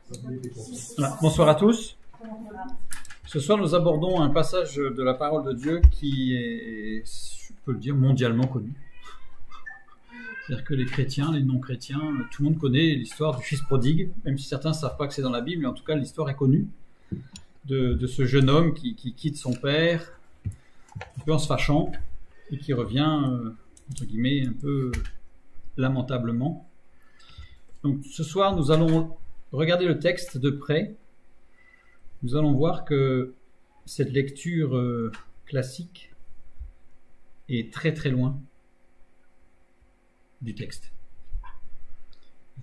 Voilà. Bonsoir à tous. Ce soir, nous abordons un passage de la parole de Dieu qui est, je peux le dire, mondialement connu. C'est-à-dire que les chrétiens, les non-chrétiens, tout le monde connaît l'histoire du fils prodigue, même si certains ne savent pas que c'est dans la Bible, mais en tout cas, l'histoire est connue de ce jeune homme qui quitte son père, un peu en se fâchant, et qui revient, entre guillemets, un peu lamentablement. Donc ce soir, nous allons regarder le texte de près. Nous allons voir que cette lecture classique est très très loin du texte.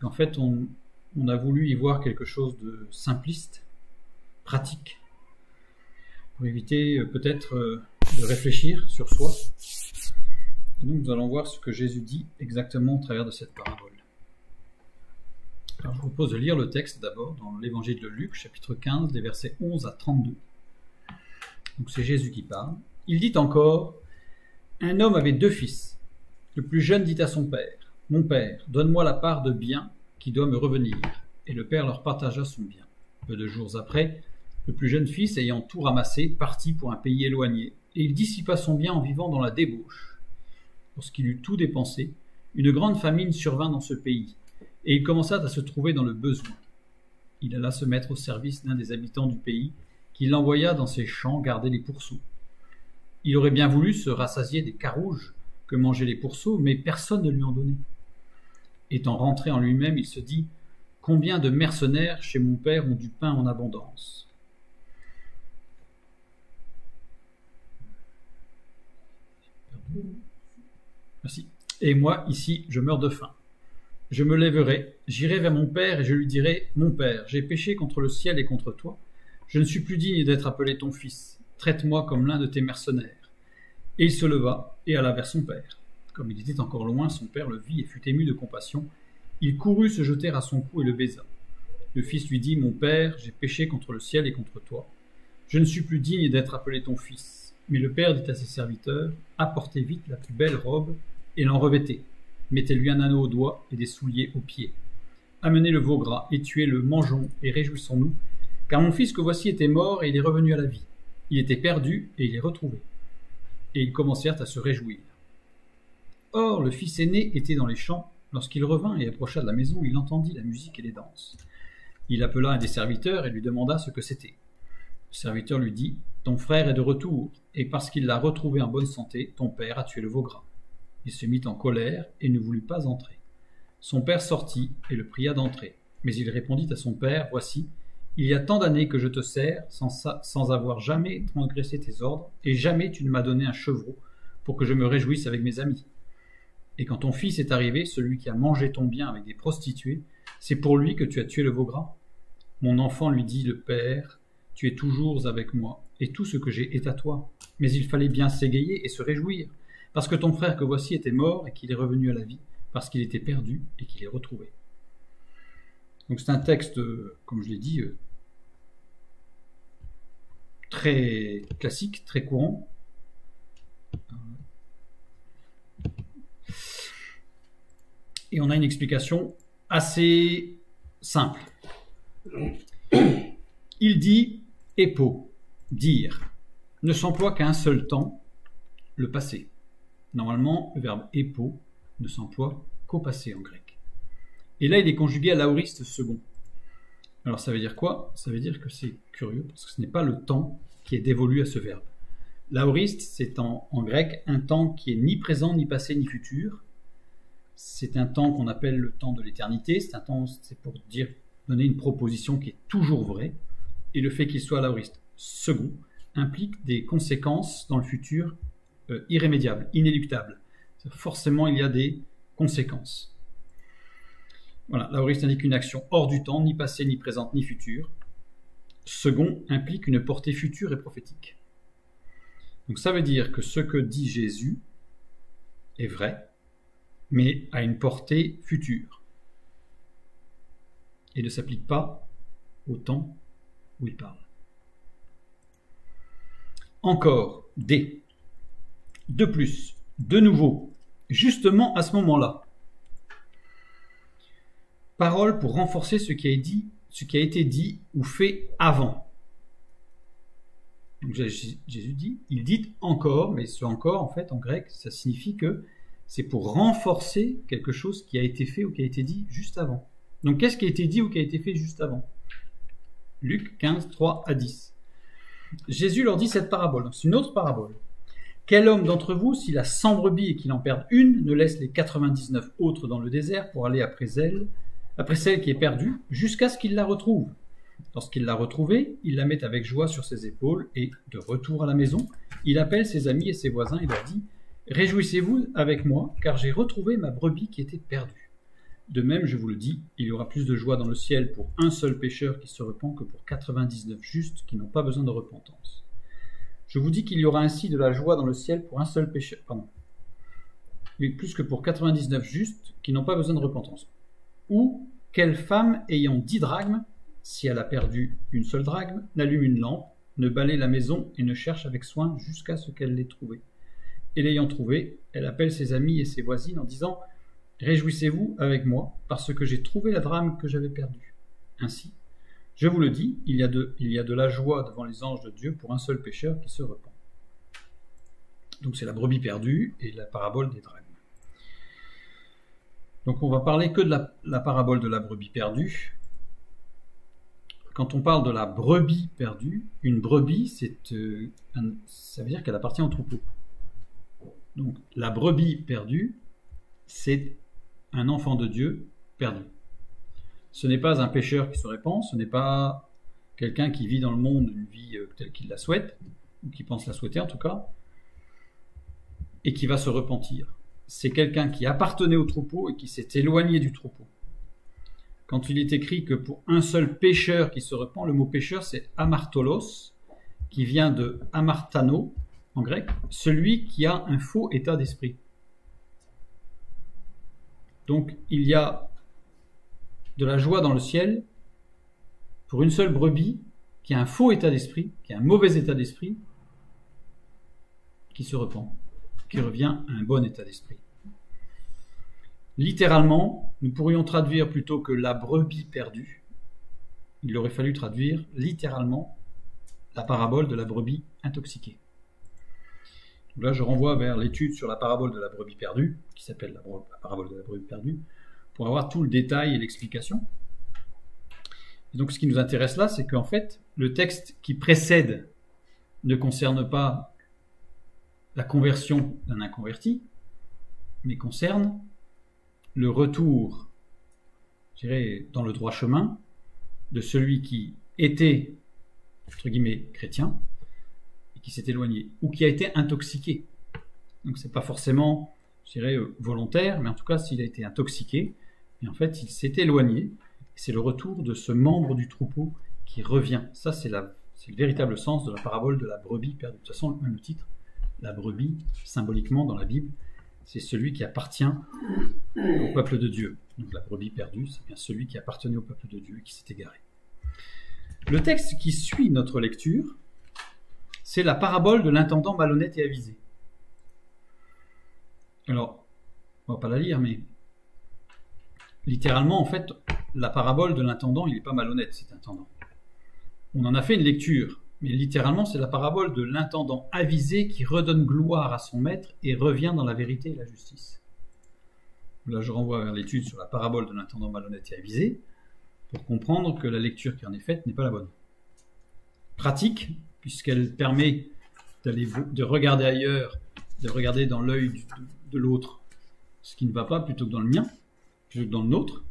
En fait, on a voulu y voir quelque chose de simpliste, pratique, pour éviter peut-être de réfléchir sur soi. Et donc nous allons voir ce que Jésus dit exactement au travers de cette parabole. Alors, je vous propose de lire le texte d'abord dans l'évangile de Luc, chapitre 15, des versets 11 à 32. Donc c'est Jésus qui parle. Il dit encore, « Un homme avait 2 fils. Le plus jeune dit à son père, « Mon père, donne-moi la part de bien qui doit me revenir. » Et le père leur partagea son bien. Peu de jours après, le plus jeune fils, ayant tout ramassé, partit pour un pays éloigné, et il dissipa son bien en vivant dans la débauche. Lorsqu'il eut tout dépensé, une grande famine survint dans ce pays, et il commença à se trouver dans le besoin. Il alla se mettre au service d'un des habitants du pays, qui l'envoya dans ses champs garder les pourceaux. Il aurait bien voulu se rassasier des carouges que mangeaient les pourceaux, mais personne ne lui en donnait. Étant rentré en lui-même, il se dit « Combien de mercenaires chez mon père ont du pain en abondance ?» Merci. Et moi, ici, je meurs de faim. Je me lèverai, j'irai vers mon père et je lui dirai « Mon père, j'ai péché contre le ciel et contre toi. Je ne suis plus digne d'être appelé ton fils. Traite-moi comme l'un de tes mercenaires. » Et il se leva et alla vers son père. Comme il était encore loin, son père le vit et fut ému de compassion. Il courut se jeter à son cou et le baisa. Le fils lui dit « Mon père, j'ai péché contre le ciel et contre toi. Je ne suis plus digne d'être appelé ton fils. » Mais le père dit à ses serviteurs « Apportez vite la plus belle robe et l'en revêtez. Mettez-lui un anneau au doigt et des souliers aux pieds. Amenez le veau gras et tuez-le, mangeons et réjouissons-nous, car mon fils que voici était mort et il est revenu à la vie. Il était perdu et il est retrouvé. » Et ils commencèrent à se réjouir. Or, le fils aîné était dans les champs. Lorsqu'il revint et approcha de la maison, il entendit la musique et les danses. Il appela un des serviteurs et lui demanda ce que c'était. Le serviteur lui dit « Ton frère est de retour, et parce qu'il l'a retrouvé en bonne santé, ton père a tué le veau gras. » Il se mit en colère et ne voulut pas entrer. Son père sortit et le pria d'entrer. Mais il répondit à son père « Voici, il y a tant d'années que je te sers sans avoir jamais transgressé tes ordres, et jamais tu ne m'as donné un chevreau pour que je me réjouisse avec mes amis. Et quand ton fils est arrivé, celui qui a mangé ton bien avec des prostituées, c'est pour lui que tu as tué le veau gras. Mon enfant, lui dit le père, tu es toujours avec moi, et tout ce que j'ai est à toi. Mais il fallait bien s'égayer et se réjouir, parce que ton frère que voici était mort et qu'il est revenu à la vie, parce qu'il était perdu et qu'il est retrouvé. » Donc c'est un texte, comme je l'ai dit, très classique, très courant. Et on a une explication assez simple. Il dit « épo », dire, ne s'emploie qu'à un seul temps, le passé. Normalement, le verbe « épo » ne s'emploie qu'au passé en grec. Et là, il est conjugué à l'aoriste second. Alors ça veut dire quoi? Ça veut dire que c'est curieux, parce que ce n'est pas le temps qui est dévolu à ce verbe. L'aoriste, c'est en grec un temps qui est ni présent, ni passé, ni futur. C'est un temps qu'on appelle le temps de l'éternité. C'est un temps, c'est pour donner une proposition qui est toujours vraie. Et le fait qu'il soit l'aoriste second implique des conséquences dans le futur irrémédiables, inéluctables. Forcément, il y a des conséquences. Voilà, l'aoriste indique une action hors du temps, ni passée, ni présente, ni future. Second implique une portée future et prophétique. Donc ça veut dire que ce que dit Jésus est vrai, mais a une portée future et ne s'applique pas au temps où il parle. Encore, D. De plus, de nouveau, justement à ce moment-là. Parole pour renforcer ce qui ce qui a été dit ou fait avant. Donc Jésus dit, il dit encore, mais ce encore, en fait, en grec, ça signifie que c'est pour renforcer quelque chose qui a été fait ou qui a été dit juste avant. Donc qu'est-ce qui a été dit ou qui a été fait juste avant? Luc 15, 3 à 10. Jésus leur dit cette parabole, c'est une autre parabole. Quel homme d'entre vous, s'il a 100 brebis et qu'il en perde une, ne laisse les 99 autres dans le désert pour aller après celle qui est perdue, jusqu'à ce qu'il la retrouve? Lorsqu'il l'a retrouvée, il la met avec joie sur ses épaules et, de retour à la maison, il appelle ses amis et ses voisins et leur dit « Réjouissez-vous avec moi, car j'ai retrouvé ma brebis qui était perdue. » De même, je vous le dis, il y aura plus de joie dans le ciel pour un seul pécheur qui se repent que pour 99 justes qui n'ont pas besoin de repentance. Je vous dis qu'il y aura ainsi de la joie dans le ciel pour un seul pécheur, mais plus que pour 99 justes qui n'ont pas besoin de repentance. Ou quelle femme ayant 10 drachmes, si elle a perdu une seule drachme, n'allume une lampe, ne balaye la maison et ne cherche avec soin jusqu'à ce qu'elle l'ait trouvée. Et l'ayant trouvée, elle appelle ses amis et ses voisines en disant « Réjouissez-vous avec moi, parce que j'ai trouvé la drachme que j'avais perdue. » Ainsi, je vous le dis, il y a de la joie devant les anges de Dieu pour un seul pécheur qui se repent. Donc c'est la brebis perdue et la parabole des drachmes. Donc on va parler que de la parabole de la brebis perdue. Quand on parle de la brebis perdue, une brebis, ça veut dire qu'elle appartient au troupeau. Donc la brebis perdue, c'est un enfant de Dieu perdu. Ce n'est pas un pécheur qui se répand, ce n'est pas quelqu'un qui vit dans le monde une vie telle qu'il la souhaite, ou qui pense la souhaiter en tout cas, et qui va se repentir. C'est quelqu'un qui appartenait au troupeau et qui s'est éloigné du troupeau. Quand il est écrit que pour un seul pécheur qui se repent, le mot pécheur c'est amartolos, qui vient de amartano en grec, celui qui a un faux état d'esprit. Donc il y a de la joie dans le ciel pour une seule brebis qui a un faux état d'esprit, qui a un mauvais état d'esprit, qui se repent, qui revient à un bon état d'esprit. Littéralement, nous pourrions traduire plutôt que la brebis perdue, il aurait fallu traduire littéralement la parabole de la brebis intoxiquée. Donc là, je renvoie vers l'étude sur la parabole de la brebis perdue, qui s'appelle la parabole de la brebis perdue, pour avoir tout le détail et l'explication. Et donc ce qui nous intéresse là, c'est qu'en fait, le texte qui précède ne concerne pas la conversion d'un inconverti, mais concerne le retour, je dirais, dans le droit chemin de celui qui était, entre guillemets, chrétien, et qui s'est éloigné, ou qui a été intoxiqué. Donc c'est pas forcément, je dirais, volontaire, mais en tout cas, s'il a été intoxiqué, et en fait, il s'est éloigné, et c'est le retour de ce membre du troupeau qui revient. Ça, c'est le véritable sens de la parabole de la brebis perdue. De toute façon, même le titre, la brebis, symboliquement dans la Bible, c'est celui qui appartient au peuple de Dieu. Donc la brebis perdue, c'est bien celui qui appartenait au peuple de Dieu et qui s'est égaré. Le texte qui suit notre lecture, c'est la parabole de l'intendant malhonnête et avisé. Alors, on ne va pas la lire, mais littéralement, en fait, la parabole de l'intendant, il n'est pas malhonnête, cet intendant. On en a fait une lecture, mais littéralement, c'est la parabole de l'intendant avisé qui redonne gloire à son maître et revient dans la vérité et la justice. Là, je renvoie vers l'étude sur la parabole de l'intendant malhonnête et avisé pour comprendre que la lecture qui en est faite n'est pas la bonne. Pratique, puisqu'elle permet de regarder ailleurs, de regarder dans l'œil de l'autre ce qui ne va pas plutôt que dans le mien, plutôt que dans le nôtre.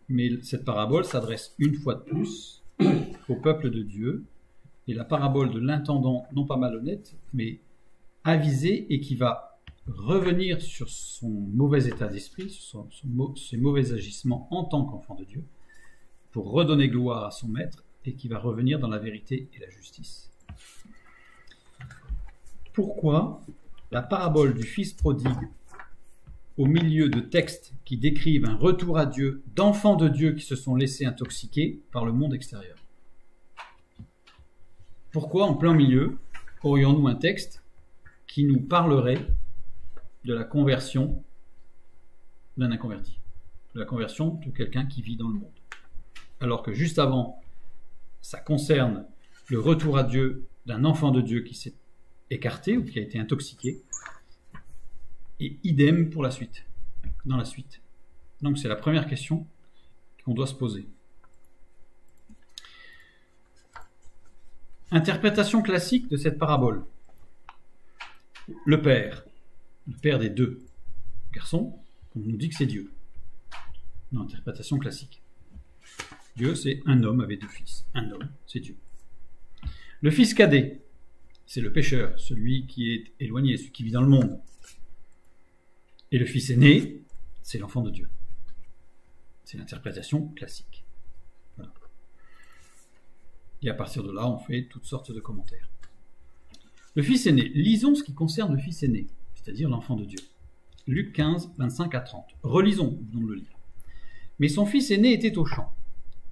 Mais cette parabole s'adresse une fois de plus au peuple de Dieu. Et la parabole de l'intendant, non pas malhonnête, mais avisé et qui va revenir sur son mauvais état d'esprit, sur ses mauvais agissements en tant qu'enfant de Dieu, pour redonner gloire à son maître et qui va revenir dans la vérité et la justice. Pourquoi la parabole du fils prodigue, au milieu de textes qui décrivent un retour à Dieu d'enfants de Dieu qui se sont laissés intoxiquer par le monde extérieur? Pourquoi, en plein milieu, aurions-nous un texte qui nous parlerait de la conversion d'un inconverti, de la conversion de quelqu'un qui vit dans le monde? alors que juste avant, ça concerne le retour à Dieu d'un enfant de Dieu qui s'est écarté ou qui a été intoxiqué. Et idem pour la suite, dans la suite. Donc c'est la première question qu'on doit se poser. Interprétation classique de cette parabole. Le père des deux garçons, on nous dit que c'est Dieu. Dans l'interprétation classique. Dieu, c'est un homme avec deux fils. Un homme, c'est Dieu. Le fils cadet, c'est le pécheur, celui qui est éloigné, celui qui vit dans le monde. Et le fils aîné, c'est l'enfant de Dieu. C'est l'interprétation classique. Voilà. Et à partir de là, on fait toutes sortes de commentaires. Le fils aîné. Lisons ce qui concerne le fils aîné, c'est-à-dire l'enfant de Dieu. Luc 15, 25 à 30. Relisons, venons de le lire. Mais son fils aîné était au champ.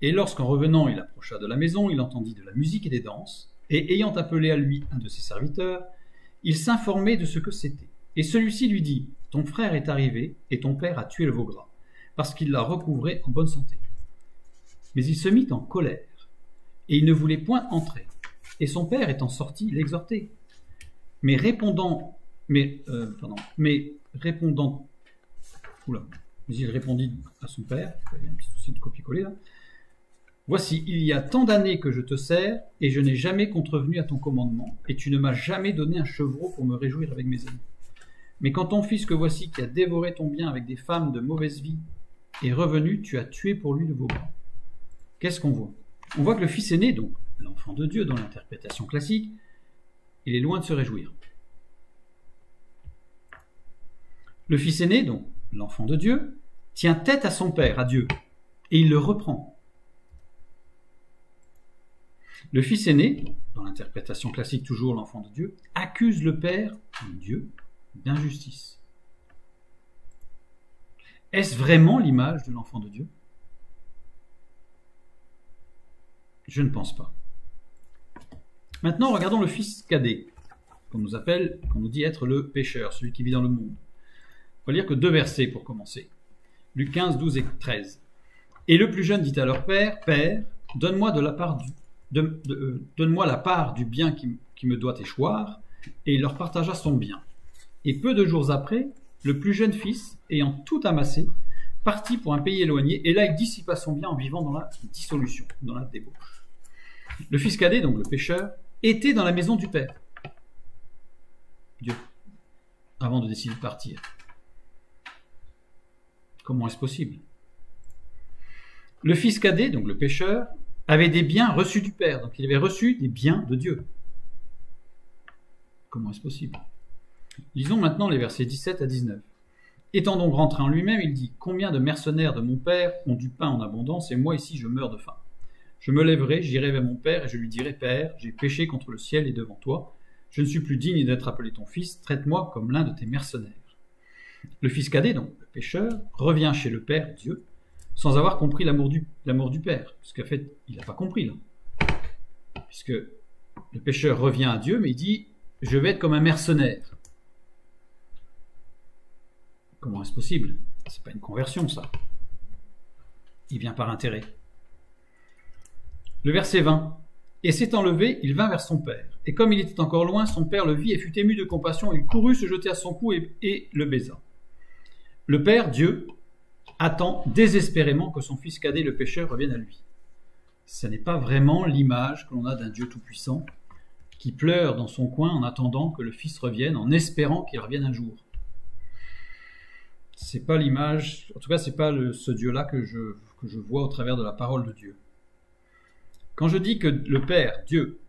Et lorsqu'en revenant, il approcha de la maison, il entendit de la musique et des danses. Et ayant appelé à lui un de ses serviteurs, il s'informait de ce que c'était. Et celui-ci lui dit, « Ton frère est arrivé, et ton père a tué le veau gras, parce qu'il l'a recouvré en bonne santé. » Mais il se mit en colère, et il ne voulait point entrer. Et son père étant sorti, l'exhortait. Mais il répondit à son père, il y a un petit souci de copier-coller là, « Voici, il y a tant d'années que je te sers, et je n'ai jamais contrevenu à ton commandement, et tu ne m'as jamais donné un chevreau pour me réjouir avec mes amis. Mais quand ton fils que voici, qui a dévoré ton bien avec des femmes de mauvaise vie, est revenu, tu as tué pour lui le veau gras. » Qu'est-ce qu'on voit? On voit que le fils aîné, donc l'enfant de Dieu dans l'interprétation classique, il est loin de se réjouir. Le fils aîné, donc l'enfant de Dieu, tient tête à son père, à Dieu, et il le reprend. Le fils aîné, dans l'interprétation classique toujours l'enfant de Dieu, accuse le père, Dieu, d'injustice. Est-ce vraiment l'image de l'enfant de Dieu? Je ne pense pas. Maintenant, regardons le fils cadet, qu'on nous dit être le pécheur, celui qui vit dans le monde. On va lire que 2 versets pour commencer. Luc 15, 12 et 13. Et le plus jeune dit à leur père, « Père, donne-moi donne-moi la part du bien qui me doit échoir. » Et il leur partagea son bien. Et peu de jours après, le plus jeune fils, ayant tout amassé, partit pour un pays éloigné, et là il dissipa son bien en vivant dans la dissolution, dans la débauche. Le fils cadet, donc le pécheur, était dans la maison du père, Dieu, avant de décider de partir. Comment est-ce possible? Le fils cadet, donc le pécheur, avait des biens reçus du père, donc il avait reçu des biens de Dieu. Comment est-ce possible? Lisons maintenant les versets 17 à 19. Étant donc rentré en lui-même, il dit, « Combien de mercenaires de mon père ont du pain en abondance, et moi ici je meurs de faim. Je me lèverai, j'irai vers mon père, et je lui dirai, Père, j'ai péché contre le ciel et devant toi. Je ne suis plus digne d'être appelé ton fils, traite-moi comme l'un de tes mercenaires. » Le fils cadet, donc le pécheur, revient chez le père, Dieu, sans avoir compris l'amour du père, parce qu'en fait, il n'a pas compris là. Puisque le pécheur revient à Dieu, mais il dit, « Je vais être comme un mercenaire. » Comment est-ce possible? C'est pas une conversion, ça. Il vient par intérêt. Le verset 20. Et s'étant levé, il vint vers son père. Et comme il était encore loin, son père le vit et fut ému de compassion. Il courut se jeter à son cou et le baisa. Le père, Dieu, attend désespérément que son fils cadet, le pécheur, revienne à lui. Ce n'est pas vraiment l'image que l'on a d'un Dieu tout-puissant qui pleure dans son coin en attendant que le fils revienne, en espérant qu'il revienne un jour. C'est pas l'image, en tout cas, c'est pas ce Dieu-là que je vois au travers de la parole de Dieu. Quand je dis que le Père, Dieu,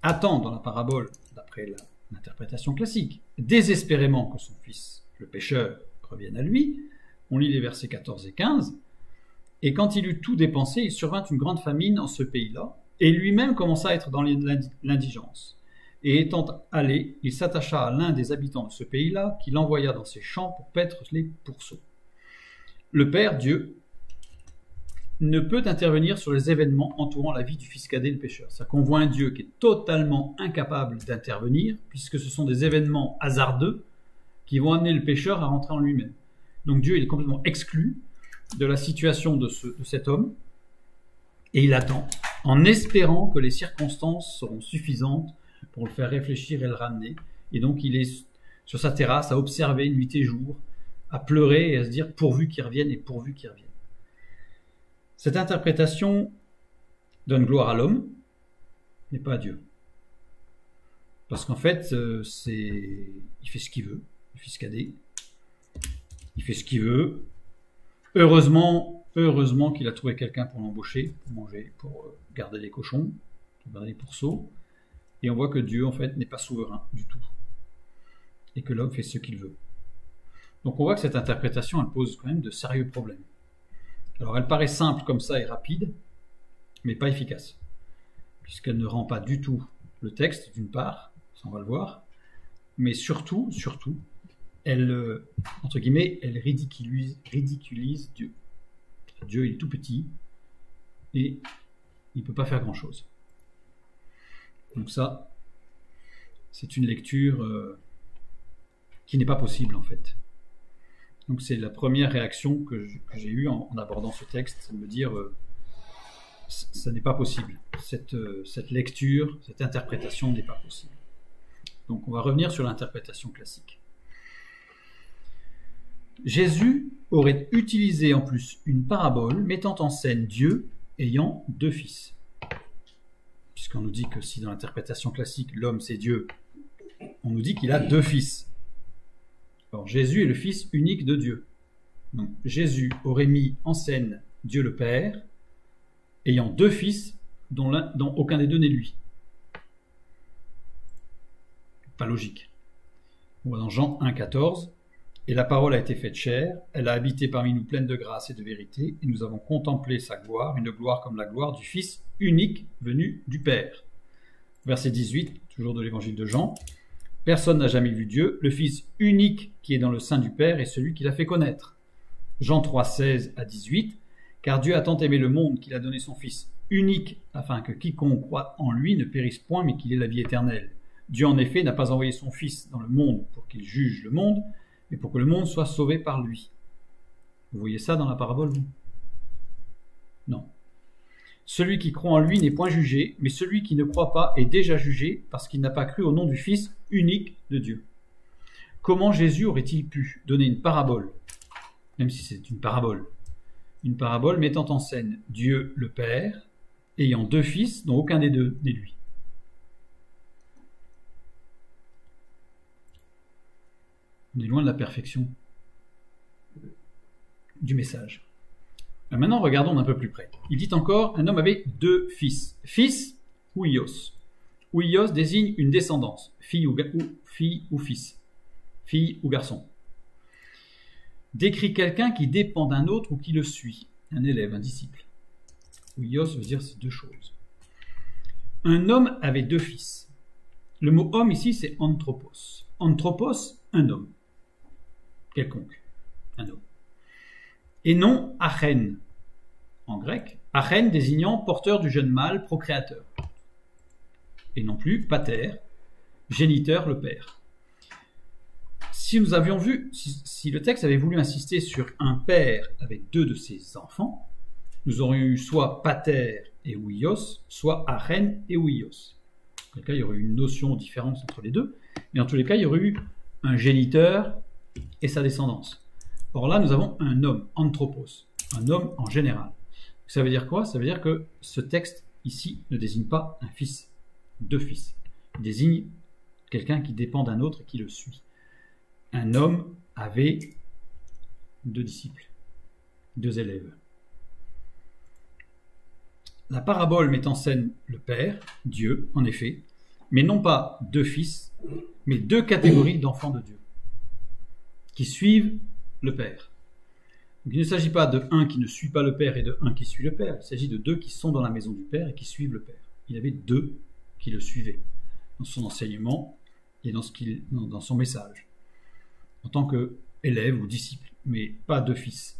attend dans la parabole, d'après l'interprétation classique, désespérément que son fils, le pécheur, revienne à lui, on lit les versets 14 et 15, et quand il eut tout dépensé, il survint une grande famine en ce pays-là, et lui-même commença à être dans l'indigence. Et étant allé, il s'attacha à l'un des habitants de ce pays-là, qui l'envoya dans ses champs pour paître les pourceaux. Le Père, Dieu, ne peut intervenir sur les événements entourant la vie du fils cadet, le pécheur. C'est-à-dire qu'on voit un Dieu qui est totalement incapable d'intervenir, puisque ce sont des événements hasardeux qui vont amener le pécheur à rentrer en lui-même. Donc Dieu il est complètement exclu de la situation de cet homme, Et il attend, en espérant que les circonstances seront suffisantes pour le faire réfléchir et le ramener. Et donc il est sur sa terrasse à observer nuit et jour, à pleurer et à se dire pourvu qu'il revienne et pourvu qu'il revienne. Cette interprétation donne gloire à l'homme, mais pas à Dieu. Parce qu'en fait, il fait ce qu'il veut, le fils cadet. Il fait ce qu'il veut. Heureusement qu'il a trouvé quelqu'un pour l'embaucher, pour manger, pour garder les cochons, pour garder les pourceaux. Et on voit que Dieu, en fait, n'est pas souverain du tout. Et que l'homme fait ce qu'il veut. Donc on voit que cette interprétation, elle pose quand même de sérieux problèmes. Alors elle paraît simple comme ça et rapide, mais pas efficace. Puisqu'elle ne rend pas du tout le texte, d'une part, ça on va le voir, mais surtout, elle, entre guillemets, elle ridiculise Dieu. Dieu, il est tout petit, et il ne peut pas faire grand-chose. Donc ça, c'est une lecture qui n'est pas possible, en fait. Donc c'est la première réaction que j'ai eue en abordant ce texte, c'est de me dire, ça n'est pas possible. Cette lecture, cette interprétation n'est pas possible. Donc on va revenir sur l'interprétation classique. Jésus aurait utilisé en plus une parabole mettant en scène Dieu ayant deux fils. Puisqu'on nous dit que si dans l'interprétation classique, l'homme c'est Dieu, on nous dit qu'il a deux fils. Alors Jésus est le fils unique de Dieu. Donc Jésus aurait mis en scène Dieu le Père, ayant deux fils dont aucun des deux n'est lui. Pas logique. On voit dans Jean 1,14, « Et la parole a été faite chair, elle a habité parmi nous pleine de grâce et de vérité, et nous avons contemplé sa gloire, une gloire comme la gloire du Fils unique venu du Père. » Verset 18, toujours de l'évangile de Jean, « Personne n'a jamais vu Dieu, le Fils unique qui est dans le sein du Père est celui qui l'a fait connaître. » Jean 3, 16 à 18, « Car Dieu a tant aimé le monde qu'il a donné son Fils unique, afin que quiconque croit en lui ne périsse point, mais qu'il ait la vie éternelle. Dieu en effet n'a pas envoyé son Fils dans le monde pour qu'il juge le monde, mais pour que le monde soit sauvé par lui. » Vous voyez ça dans la parabole, vous? Non. « Celui qui croit en lui n'est point jugé, mais celui qui ne croit pas est déjà jugé, parce qu'il n'a pas cru au nom du Fils unique de Dieu. » Comment Jésus aurait-il pu donner une parabole, même si c'est une parabole mettant en scène Dieu le Père, ayant deux fils dont aucun des deux n'est lui? On est loin de la perfection du message. Maintenant, regardons d'un peu plus près. Il dit encore, un homme avait deux fils. Fils ou ios. Ios désigne une descendance, fille ou fils, fille ou garçon. Décrit quelqu'un qui dépend d'un autre ou qui le suit, un élève, un disciple. Ios veut dire ces deux choses. Un homme avait deux fils. Le mot homme ici, c'est anthropos. Anthropos, un homme. Quelconque, un homme. Et non achen, en grec, achen désignant porteur du jeune mâle procréateur. Et non plus pater, géniteur, le père. Si nous avions vu, si le texte avait voulu insister sur un père avec deux de ses enfants, nous aurions eu soit pater et ouios, soit achen et ouios. En tout cas, il y aurait eu une notion de différence entre les deux, mais en tous les cas, il y aurait eu un géniteur et sa descendance. Or là, nous avons un homme, anthropos, un homme en général. Ça veut dire quoi? Ça veut dire que ce texte ici ne désigne pas un fils, deux fils. Il désigne quelqu'un qui dépend d'un autre et qui le suit. Un homme avait deux disciples, deux élèves. La parabole met en scène le Père, Dieu, en effet, mais non pas deux fils, mais deux catégories d'enfants de Dieu qui suivent le Père. Donc, il ne s'agit pas de un qui ne suit pas le Père et de un qui suit le Père, il s'agit de deux qui sont dans la maison du Père et qui suivent le Père. Il y avait deux qui le suivaient dans son enseignement et dans son message, en tant qu'élève ou disciple, mais pas deux fils.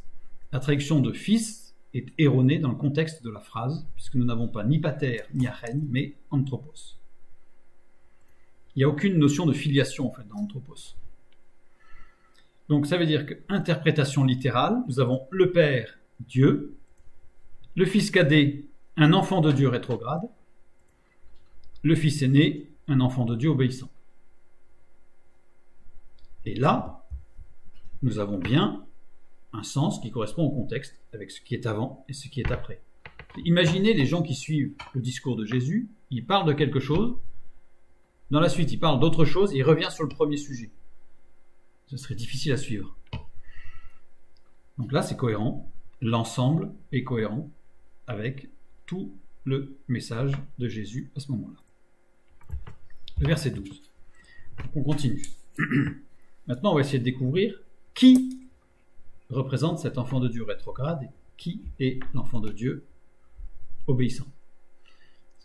La traduction de fils est erronée dans le contexte de la phrase, puisque nous n'avons pas ni pater ni achen, mais anthropos. Il n'y a aucune notion de filiation en fait dans anthropos. Donc ça veut dire que, interprétation littérale, nous avons le Père, Dieu, le Fils cadet, un enfant de Dieu rétrograde, le fils aîné, un enfant de Dieu obéissant. Et là, nous avons bien un sens qui correspond au contexte avec ce qui est avant et ce qui est après. Imaginez les gens qui suivent le discours de Jésus, il parle de quelque chose, dans la suite il parle d'autre chose et il revient sur le premier sujet. Ce serait difficile à suivre. Donc là c'est cohérent, l'ensemble est cohérent avec tout le message de Jésus à ce moment-là. Le verset 12. Donc on continue. Maintenant on va essayer de découvrir qui représente cet enfant de Dieu rétrograde et qui est l'enfant de Dieu obéissant.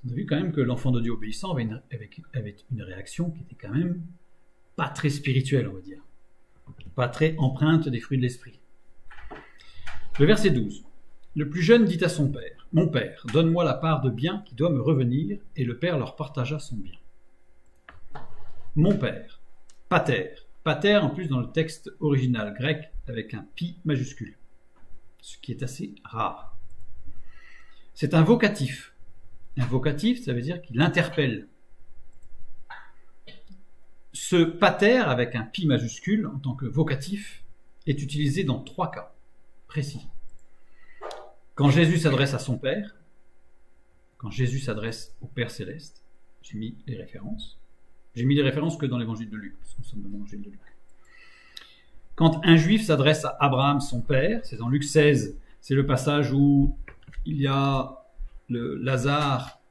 On a vu quand même que l'enfant de Dieu obéissant avait une réaction qui était quand même pas très spirituelle, on va dire. Pas très empreinte des fruits de l'esprit. Le verset 12. Le plus jeune dit à son père, « Mon père, donne-moi la part de bien qui doit me revenir. » Et le père leur partagea son bien. Mon père, pater. Pater, en plus, dans le texte original grec, avec un pi majuscule. Ce qui est assez rare. C'est un vocatif. Un vocatif, ça veut dire qu'il interpelle. Ce pater, avec un pi majuscule, en tant que vocatif, est utilisé dans 3 cas précis. Quand Jésus s'adresse à son Père, quand Jésus s'adresse au Père Céleste, j'ai mis les références. J'ai mis les références que dans l'évangile de Luc, parce que nous sommes dans l'évangile de Luc. Quand un juif s'adresse à Abraham, son père, c'est dans Luc 16, c'est le passage où il y a le Lazare,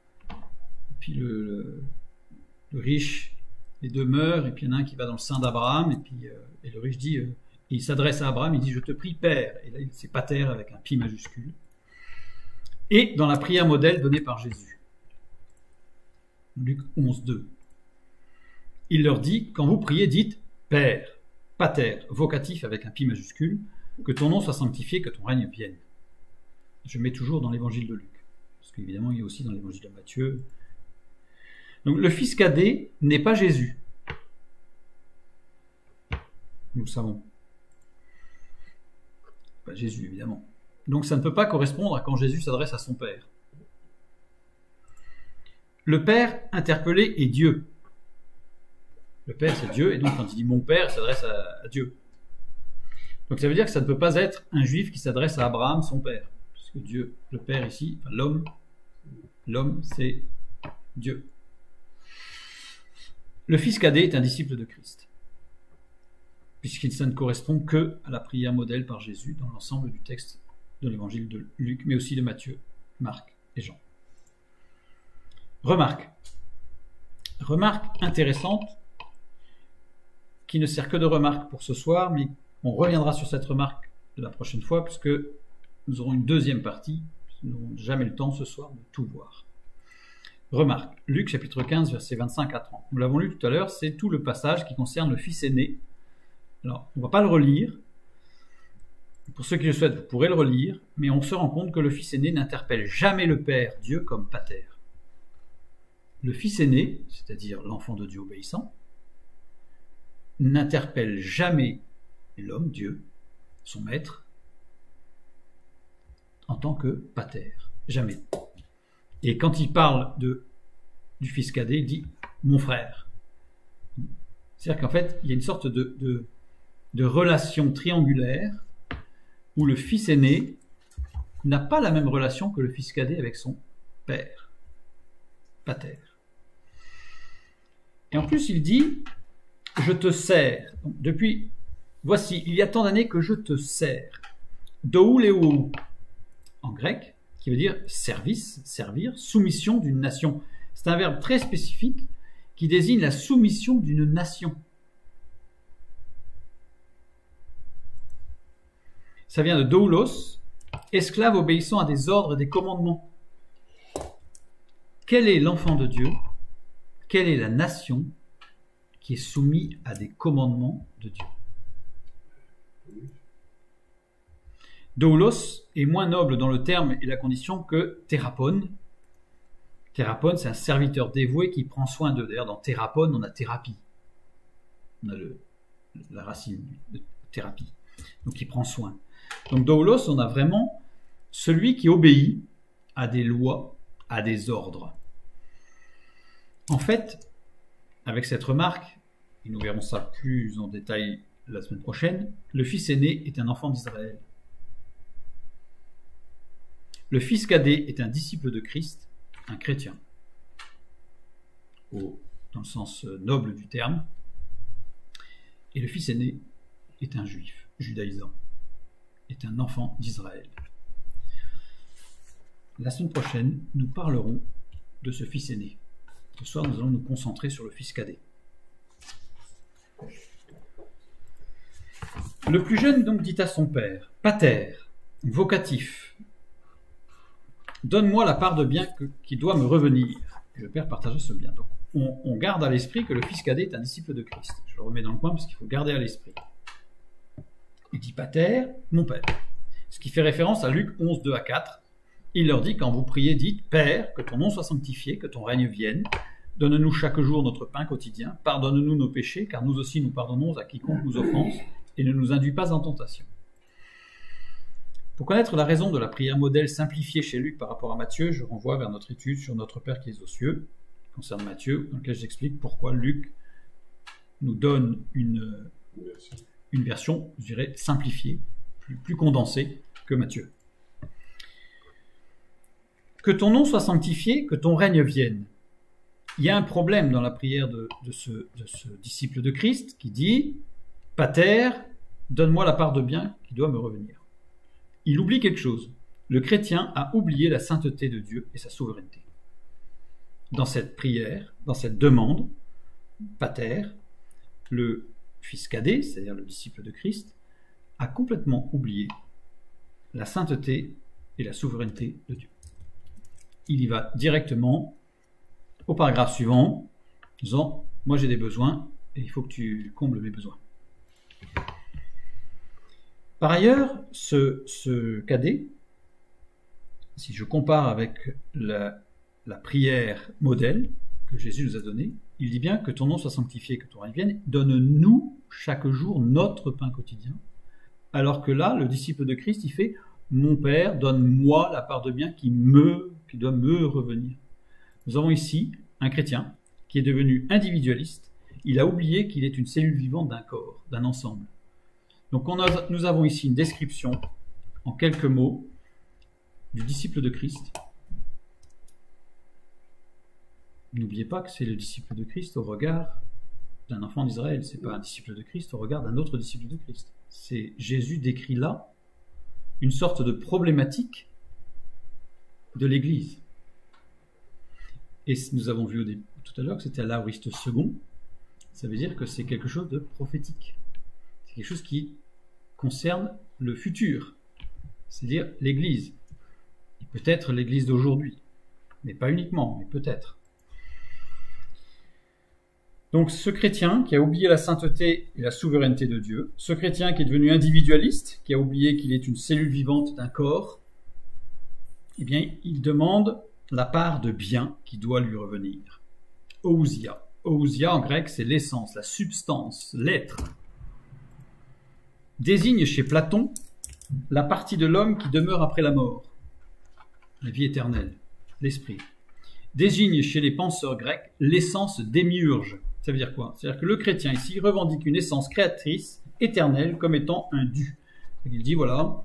puis le riche, les deux meurent, et puis il y en a un qui va dans le sein d'Abraham, et le riche dit, il s'adresse à Abraham, il dit « Je te prie, Père », et là c'est pater avec un pi majuscule. Et dans la prière modèle donnée par Jésus, Luc 11, 2, il leur dit, quand vous priez, dites Père, pater, vocatif avec un pi majuscule, que ton nom soit sanctifié, que ton règne vienne. Je mets toujours dans l'évangile de Luc, parce qu'évidemment il y a aussi dans l'évangile de Matthieu. Donc le fils cadet n'est pas Jésus. Nous le savons. Pas Jésus, évidemment. Donc ça ne peut pas correspondre à quand Jésus s'adresse à son Père. Le Père interpellé est Dieu. Le Père, c'est Dieu, et donc quand il dit « mon Père », il s'adresse à Dieu. Donc ça veut dire que ça ne peut pas être un juif qui s'adresse à Abraham, son père. Parce que Dieu, le Père ici, enfin, l'homme, c'est Dieu. Le fils cadet est un disciple de Christ, puisqu'il ça ne correspond que à la prière modèle par Jésus dans l'ensemble du texte de l'évangile de Luc, mais aussi de Matthieu, Marc et Jean. Remarque intéressante, qui ne sert que de remarque pour ce soir, mais on reviendra sur cette remarque de la prochaine fois, puisque nous aurons une deuxième partie, nous n'aurons jamais le temps ce soir de tout voir. Remarque, Luc chapitre 15, versets 25 à 30. Nous l'avons lu tout à l'heure, c'est tout le passage qui concerne le fils aîné. Alors, on ne va pas le relire. Pour ceux qui le souhaitent, vous pourrez le relire, mais on se rend compte que le fils aîné n'interpelle jamais le Père, Dieu, comme pater. Le fils aîné, c'est-à-dire l'enfant de Dieu obéissant, n'interpelle jamais l'homme, Dieu, son maître, en tant que pater. Jamais. Et quand il parle du fils cadet, il dit « mon frère ». C'est-à-dire qu'en fait, il y a une sorte de relation triangulaire où le fils aîné n'a pas la même relation que le fils cadet avec son père, pater. Et en plus, il dit « je te sers ». Depuis, voici, il y a tant d'années que je te sers. Douléou, en grec, qui veut dire service, servir, soumission d'une nation. C'est un verbe très spécifique qui désigne la soumission d'une nation. Ça vient de doulos, esclave obéissant à des ordres et des commandements. Quel est l'enfant de Dieu? Quelle est la nation qui est soumise à des commandements de Dieu? Doulos est moins noble dans le terme et la condition que thérapone. Thérapone, c'est un serviteur dévoué qui prend soin d'eux. D'ailleurs, dans thérapone, on a thérapie. On a la racine de thérapie. Donc, il prend soin. Donc, doulos, on a vraiment celui qui obéit à des lois, à des ordres. En fait, avec cette remarque, et nous verrons ça plus en détail la semaine prochaine, le fils aîné est un enfant d'Israël. Le fils cadet est un disciple de Christ, un chrétien, dans le sens noble du terme, et le fils aîné est un juif, judaïsant, est un enfant d'Israël. La semaine prochaine, nous parlerons de ce fils aîné. Ce soir, nous allons nous concentrer sur le fils cadet. Le plus jeune donc dit à son père, « Pater », vocatif, « Donne-moi la part de bien qui doit me revenir. » Et le père partagea ce bien. Donc, on garde à l'esprit que le fils cadet est un disciple de Christ. Je le remets dans le coin parce qu'il faut garder à l'esprit. Il dit « Pater », mon père. Ce qui fait référence à Luc 11, 2 à 4. Il leur dit, quand vous priez, dites, « Père, que ton nom soit sanctifié, que ton règne vienne. Donne-nous chaque jour notre pain quotidien. Pardonne-nous nos péchés, car nous aussi nous pardonnons à quiconque nous offense. Et ne nous induis pas en tentation. » Pour connaître la raison de la prière modèle simplifiée chez Luc par rapport à Matthieu, je renvoie vers notre étude sur Notre Père qui es aux cieux, qui concerne Matthieu, dans laquelle j'explique pourquoi Luc nous donne une version, je dirais, simplifiée, plus condensée que Matthieu. Que ton nom soit sanctifié, que ton règne vienne. Il y a un problème dans la prière de ce disciple de Christ qui dit « Pater, donne-moi la part de bien qui doit me revenir. » Il oublie quelque chose. Le chrétien a oublié la sainteté de Dieu et sa souveraineté. Dans cette prière, dans cette demande, Pater, le fils cadet, c'est-à-dire le disciple de Christ, a complètement oublié la sainteté et la souveraineté de Dieu. Il y va directement au paragraphe suivant, disant « Moi j'ai des besoins et il faut que tu combles mes besoins. » Par ailleurs, ce cadet, si je compare avec la prière modèle que Jésus nous a donnée, il dit bien que ton nom soit sanctifié, que ton règne vienne, donne-nous chaque jour notre pain quotidien. Alors que là, le disciple de Christ, il fait mon Père, donne-moi la part de bien qui doit me revenir. Nous avons ici un chrétien qui est devenu individualiste. Il a oublié qu'il est une cellule vivante d'un corps, d'un ensemble. Donc nous avons ici une description, en quelques mots, du disciple de Christ. N'oubliez pas que c'est le disciple de Christ au regard d'un enfant d'Israël. Ce n'est pas un disciple de Christ au regard d'un autre disciple de Christ. C'est Jésus décrit là une sorte de problématique de l'Église. Et nous avons vu tout à l'heure que c'était à l'aoriste second. Ça veut dire que c'est quelque chose de prophétique. C'est quelque chose qui concerne le futur, c'est-à-dire l'Église. Et peut-être l'Église d'aujourd'hui, mais pas uniquement, mais peut-être. Donc ce chrétien qui a oublié la sainteté et la souveraineté de Dieu, ce chrétien qui est devenu individualiste, qui a oublié qu'il est une cellule vivante d'un corps, eh bien, il demande la part de bien qui doit lui revenir. Ousia. Ousia en grec, c'est l'essence, la substance, l'être. Désigne chez Platon la partie de l'homme qui demeure après la mort, la vie éternelle, l'esprit. Désigne chez les penseurs grecs l'essence démiurge. Ça veut dire quoi? C'est-à-dire que le chrétien ici revendique une essence créatrice, éternelle, comme étant un dû. Il dit voilà,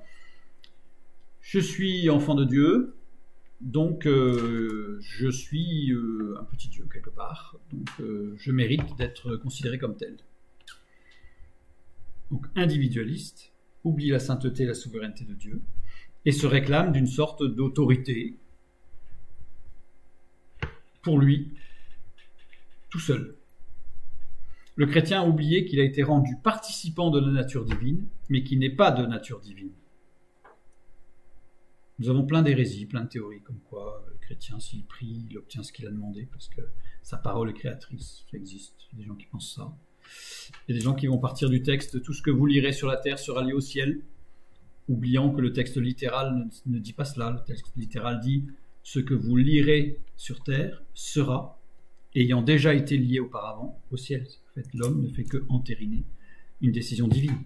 je suis enfant de Dieu, donc je suis un petit Dieu quelque part, donc je mérite d'être considéré comme tel. Donc individualiste, oublie la sainteté et la souveraineté de Dieu, et se réclame d'une sorte d'autorité pour lui, tout seul. Le chrétien a oublié qu'il a été rendu participant de la nature divine, mais qui n'est pas de nature divine. Nous avons plein d'hérésies, plein de théories, comme quoi le chrétien, s'il prie, il obtient ce qu'il a demandé, parce que sa parole est créatrice. Ça existe, il y a des gens qui pensent ça. Il y a des gens qui vont partir du texte « Tout ce que vous lirez sur la terre sera lié au ciel », oubliant que le texte littéral ne dit pas cela. Le texte littéral dit « Ce que vous lirez sur terre sera, ayant déjà été lié auparavant, au ciel ». En fait, l'homme ne fait que entériner une décision divine,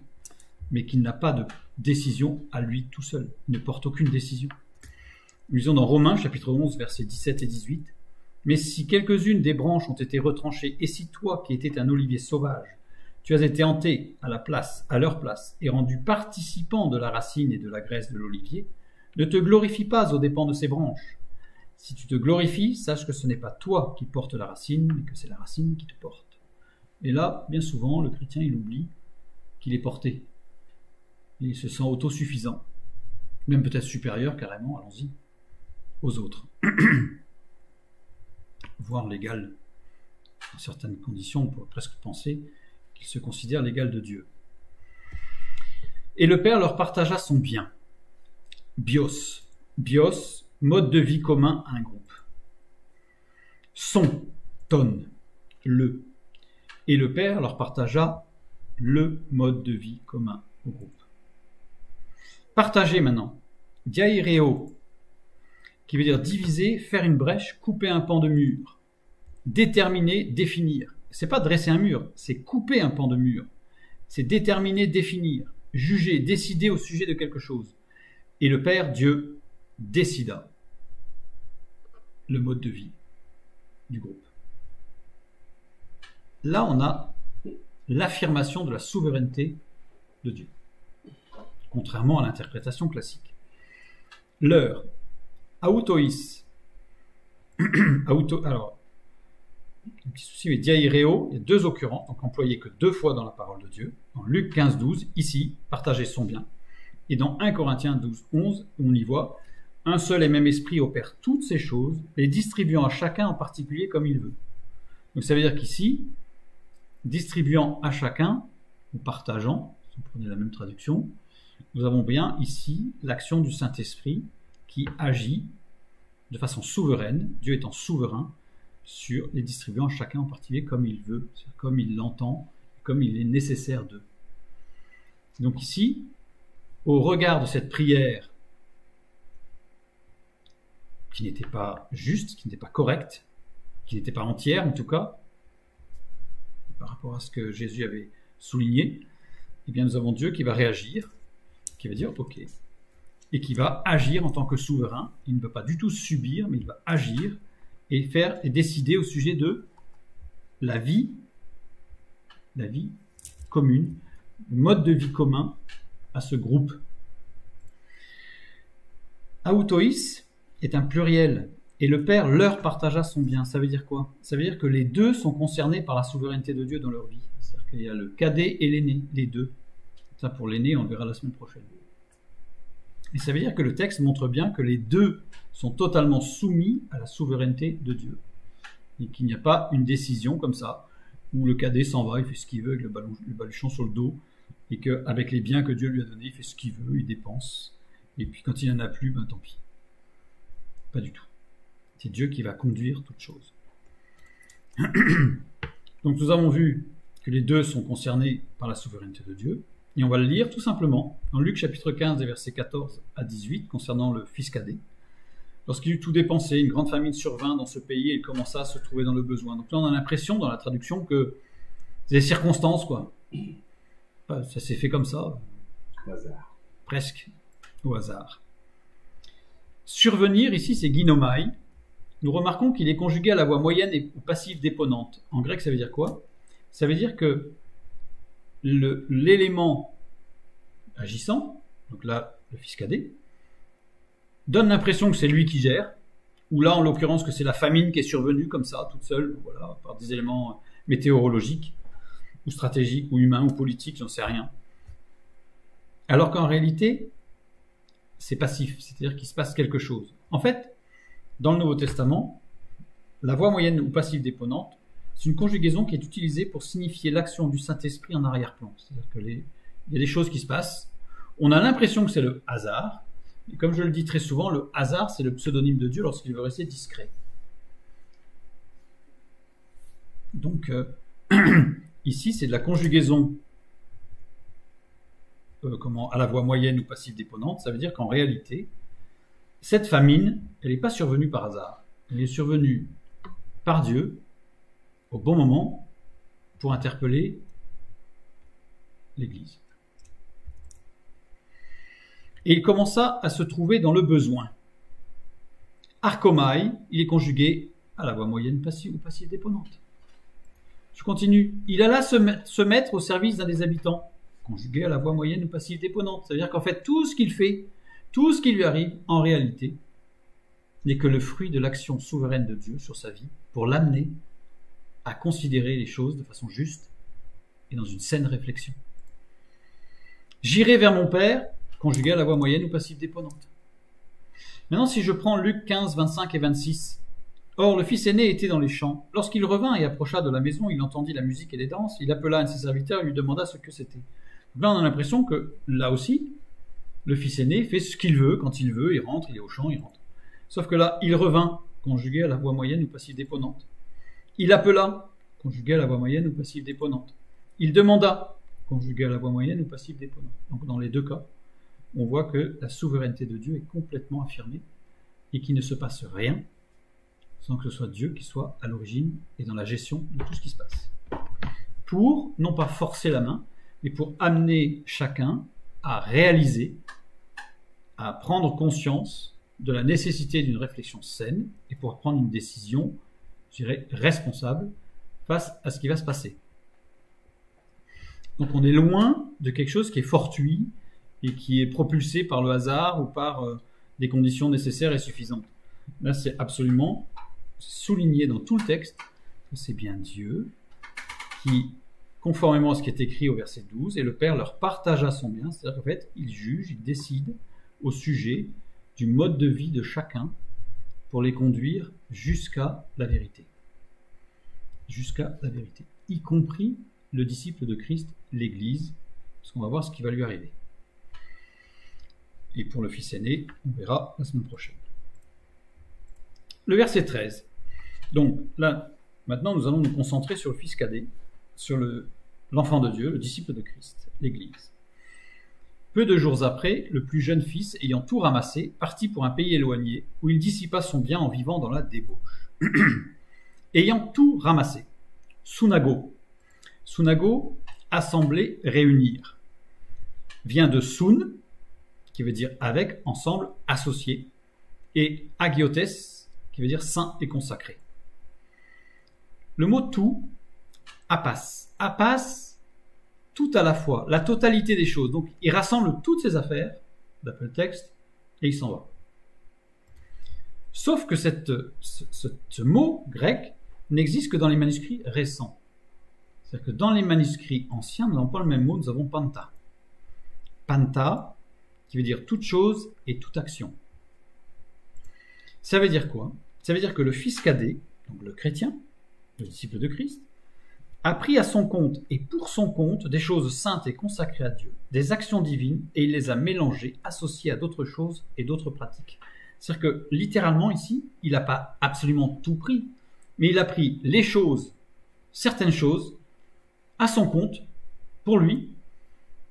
mais qu'il n'a pas de décision à lui tout seul. Il ne porte aucune décision. Nous lisons dans Romains, chapitre 11, versets 17 et 18. « Mais si quelques-unes des branches ont été retranchées, et si toi, qui étais un olivier sauvage, tu as été hanté à leur place, et rendu participant de la racine et de la graisse de l'olivier, ne te glorifie pas aux dépens de ces branches. Si tu te glorifies, sache que ce n'est pas toi qui portes la racine, mais que c'est la racine qui te porte. » Et là, bien souvent, le chrétien, il oublie qu'il est porté. Il se sent autosuffisant, même peut-être supérieur carrément, allons-y, aux autres. Voire l'égal, dans certaines conditions, on pourrait presque penser qu'il se considère l'égal de Dieu. Et le Père leur partagea son bien. Bios, mode de vie commun à un groupe. Son, ton, le. Et le Père leur partagea le mode de vie commun au groupe. Partager maintenant. Diaireo, qui veut dire diviser, faire une brèche, couper un pan de mur. Déterminer, définir. C'est pas dresser un mur, c'est couper un pan de mur. C'est déterminer, définir, juger, décider au sujet de quelque chose. Et le Père, Dieu, décida le mode de vie du groupe. Là, on a l'affirmation de la souveraineté de Dieu, contrairement à l'interprétation classique. L'heure, autois. Alors, un petit souci, mais diaireo, il y a deux occurrences, donc employés que 2 fois dans la parole de Dieu. Dans Luc 15, 12, ici, partager son bien. Et dans 1 Corinthiens 12, 11, on y voit un seul et même esprit opère toutes ces choses, les distribuant à chacun en particulier comme il veut. Donc ça veut dire qu'ici, distribuant à chacun, ou partageant, si vous prenez la même traduction, nous avons bien ici l'action du Saint-Esprit qui agit de façon souveraine, Dieu étant souverain, sur les distribuant à chacun en particulier comme il veut, comme il l'entend, comme il est nécessaire d'eux. Donc ici, au regard de cette prière qui n'était pas juste, qui n'était pas correcte, qui n'était pas entière en tout cas, par rapport à ce que Jésus avait souligné, eh bien nous avons Dieu qui va réagir, qui va dire ok, et qui va agir en tant que souverain. Il ne peut pas du tout subir, mais il va agir et faire et décider au sujet de la vie commune, le mode de vie commun à ce groupe. Autois est un pluriel, et le Père leur partagea son bien. Ça veut dire quoi? Ça veut dire que les deux sont concernés par la souveraineté de Dieu dans leur vie. C'est-à-dire qu'il y a le cadet et l'aîné, les deux. Ça pour l'aîné, on le verra la semaine prochaine. Et ça veut dire que le texte montre bien que les deux sont totalement soumis à la souveraineté de Dieu. Et qu'il n'y a pas une décision comme ça, où le cadet s'en va, il fait ce qu'il veut avec le baluchon sur le dos, et qu'avec les biens que Dieu lui a donnés, il fait ce qu'il veut, il dépense. Et puis quand il n'y en a plus, ben tant pis. Pas du tout. C'est Dieu qui va conduire toutes choses. Donc nous avons vu que les deux sont concernés par la souveraineté de Dieu. Et on va le lire tout simplement dans Luc chapitre 15 et versets 14 à 18 concernant le fils cadet. Lorsqu'il eut tout dépensé, une grande famine survint dans ce pays et il commença à se trouver dans le besoin. Donc là on a l'impression dans la traduction que c'est des circonstances quoi. Ça s'est fait comme ça. Au hasard. Presque au hasard. Survenir ici c'est ginomai. Nous remarquons qu'il est conjugué à la voix moyenne et passive déponente. En grec ça veut dire quoi? Ça veut dire que l'élément agissant, donc là le fils cadet, donne l'impression que c'est lui qui gère, ou là en l'occurrence que c'est la famine qui est survenue comme ça, toute seule, voilà, par des éléments météorologiques, ou stratégiques, ou humains, ou politiques, j'en sais rien. Alors qu'en réalité, c'est passif, c'est-à-dire qu'il se passe quelque chose. En fait, dans le Nouveau Testament, la voix moyenne ou passive déponente, c'est une conjugaison qui est utilisée pour signifier l'action du Saint-Esprit en arrière-plan. C'est-à-dire qu'il y a des choses qui se passent. On a l'impression que c'est le hasard. Et comme je le dis très souvent, le hasard, c'est le pseudonyme de Dieu lorsqu'il veut rester discret. Donc, ici, c'est de la conjugaison à la voix moyenne ou passive déponente. Ça veut dire qu'en réalité, cette famine, elle n'est pas survenue par hasard. Elle est survenue par Dieu au bon moment pour interpeller l'Église. Et il commença à se trouver dans le besoin. archomai, il est conjugué à la voix moyenne passive ou passive déponente. Je continue. Il alla se mettre au service d'un des habitants, conjugué à la voix moyenne ou passive déponente. C'est-à-dire qu'en fait, tout ce qu'il fait, tout ce qui lui arrive, en réalité, n'est que le fruit de l'action souveraine de Dieu sur sa vie pour l'amener à considérer les choses de façon juste et dans une saine réflexion. J'irai vers mon Père, conjugué à la voix moyenne ou passive déponente. Maintenant, si je prends Luc 15, 25 et 26. Or, le fils aîné était dans les champs. Lorsqu'il revint et approcha de la maison, il entendit la musique et les danses. Il appela un de ses serviteurs et lui demanda ce que c'était. Là, on a l'impression que, là aussi, le fils aîné fait ce qu'il veut, quand il veut, il rentre, il est au champ, il rentre. Sauf que là, il revint, conjugué à la voix moyenne ou passive déponente. Il appela, conjugué à la voix moyenne ou passive déponente. Il demanda, conjugué à la voix moyenne ou passive déponente. Donc, dans les deux cas, on voit que la souveraineté de Dieu est complètement affirmée et qu'il ne se passe rien sans que ce soit Dieu qui soit à l'origine et dans la gestion de tout ce qui se passe. Pour, non pas forcer la main, mais pour amener chacun à réaliser, à prendre conscience de la nécessité d'une réflexion saine et pour prendre une décision, je dirais, responsable face à ce qui va se passer. Donc on est loin de quelque chose qui est fortuit et qui est propulsé par le hasard ou par des conditions nécessaires et suffisantes. Là, c'est absolument souligné dans tout le texte que c'est bien Dieu qui, conformément à ce qui est écrit au verset 12, et le Père leur partagea son bien, c'est-à-dire qu'en fait, il juge, il décide au sujet du mode de vie de chacun pour les conduire jusqu'à la vérité. Jusqu'à la vérité. Y compris le disciple de Christ, l'Église, parce qu'on va voir ce qui va lui arriver. Et pour le fils aîné, on verra la semaine prochaine. Le verset 13. Donc là, maintenant, nous allons nous concentrer sur le fils cadet, sur l'enfant de Dieu, le disciple de Christ, l'Église. Peu de jours après, le plus jeune fils, ayant tout ramassé, partit pour un pays éloigné, où il dissipa son bien en vivant dans la débauche. Ayant tout ramassé. Sunago. Sunago, assembler, réunir. Vient de sun, qui veut dire avec, ensemble, associé, et agiotes, qui veut dire saint et consacré. Le mot tout, apas. Apas, tout à la fois, la totalité des choses. Donc, il rassemble toutes ses affaires, d'après le texte, et il s'en va. Sauf que ce mot grec n'existe que dans les manuscrits récents. C'est-à-dire que dans les manuscrits anciens, nous n'avons pas le même mot, nous avons panta. Panta, qui veut dire toute chose et toute action. Ça veut dire quoi? Ça veut dire que le fils cadet, donc le chrétien, le disciple de Christ, a pris à son compte et pour son compte des choses saintes et consacrées à Dieu, des actions divines, et il les a mélangées, associées à d'autres choses et d'autres pratiques. C'est-à-dire que littéralement ici, il n'a pas absolument tout pris, mais il a pris les choses, certaines choses, à son compte, pour lui.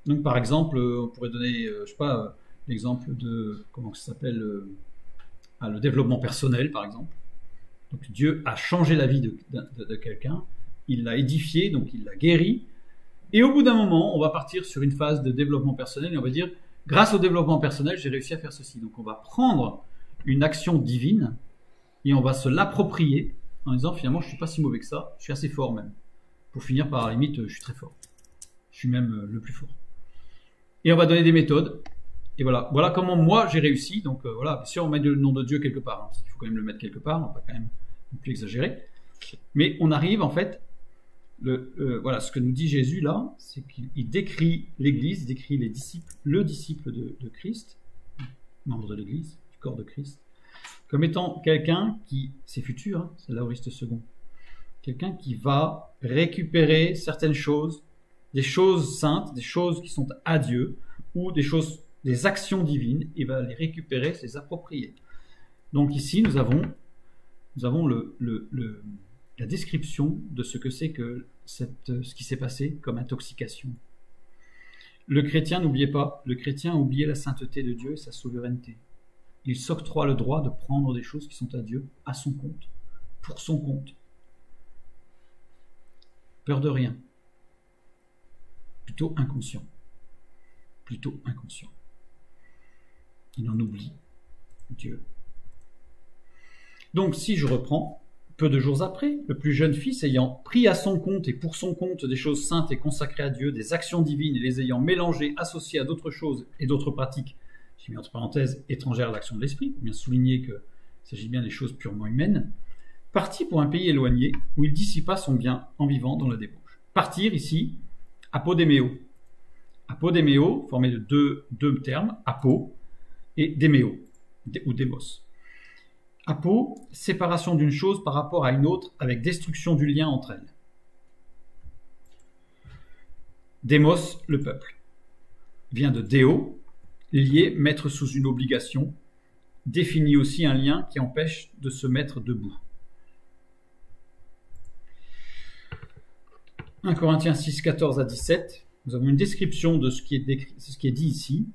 Donc par exemple, on pourrait donner, je sais pas, l'exemple de, comment ça s'appelle, le développement personnel par exemple. Donc Dieu a changé la vie de quelqu'un, il l'a édifié, donc il l'a guéri, et au bout d'un moment, on va partir sur une phase de développement personnel, et on va dire, grâce au développement personnel, j'ai réussi à faire ceci. Donc on va prendre une action divine, et on va se l'approprier, en disant finalement, je suis pas si mauvais que ça, je suis assez fort même. Pour finir par, à la limite, je suis très fort. Je suis même le plus fort. Et on va donner des méthodes, et voilà comment moi j'ai réussi. Donc voilà, bien sûr on met le nom de Dieu quelque part, hein, parce qu'il faut quand même le mettre quelque part, on va pas quand même non plus exagérer. Mais on arrive en fait, voilà, ce que nous dit Jésus là, c'est qu'il décrit l'Église, il décrit les disciples, le disciple de Christ, membre de l'Église, du corps de Christ, comme étant quelqu'un qui, c'est futur, hein, c'est l'aoriste second, quelqu'un qui va récupérer certaines choses, des choses saintes, des choses qui sont à Dieu, ou des choses, des actions divines, et va les récupérer, se les approprier. Donc ici, nous avons la description de ce que c'est que ce qui s'est passé comme intoxication. Le chrétien, n'oubliez pas, le chrétien a oublié la sainteté de Dieu et sa souveraineté. Il s'octroie le droit de prendre des choses qui sont à Dieu, à son compte, pour son compte. Peur de rien. Plutôt inconscient. Plutôt inconscient. Il en oublie Dieu. Donc si je reprends, peu de jours après, le plus jeune fils ayant pris à son compte et pour son compte des choses saintes et consacrées à Dieu, des actions divines et les ayant mélangées, associées à d'autres choses et d'autres pratiques, j'ai mis entre parenthèses étrangères à l'action de l'esprit, pour bien souligner qu'il s'agit bien des choses purement humaines, partit pour un pays éloigné où il dissipa son bien en vivant dans la débauche. Partir ici, apodéméo. Apodéméo, formé de deux termes, apo et déméo, ou démos. Apo, séparation d'une chose par rapport à une autre avec destruction du lien entre elles. Démos, le peuple, vient de déo, lier, mettre sous une obligation, définit aussi un lien qui empêche de se mettre debout. 1 Corinthiens 6, 14 à 17, nous avons une description de ce qui est dit ici.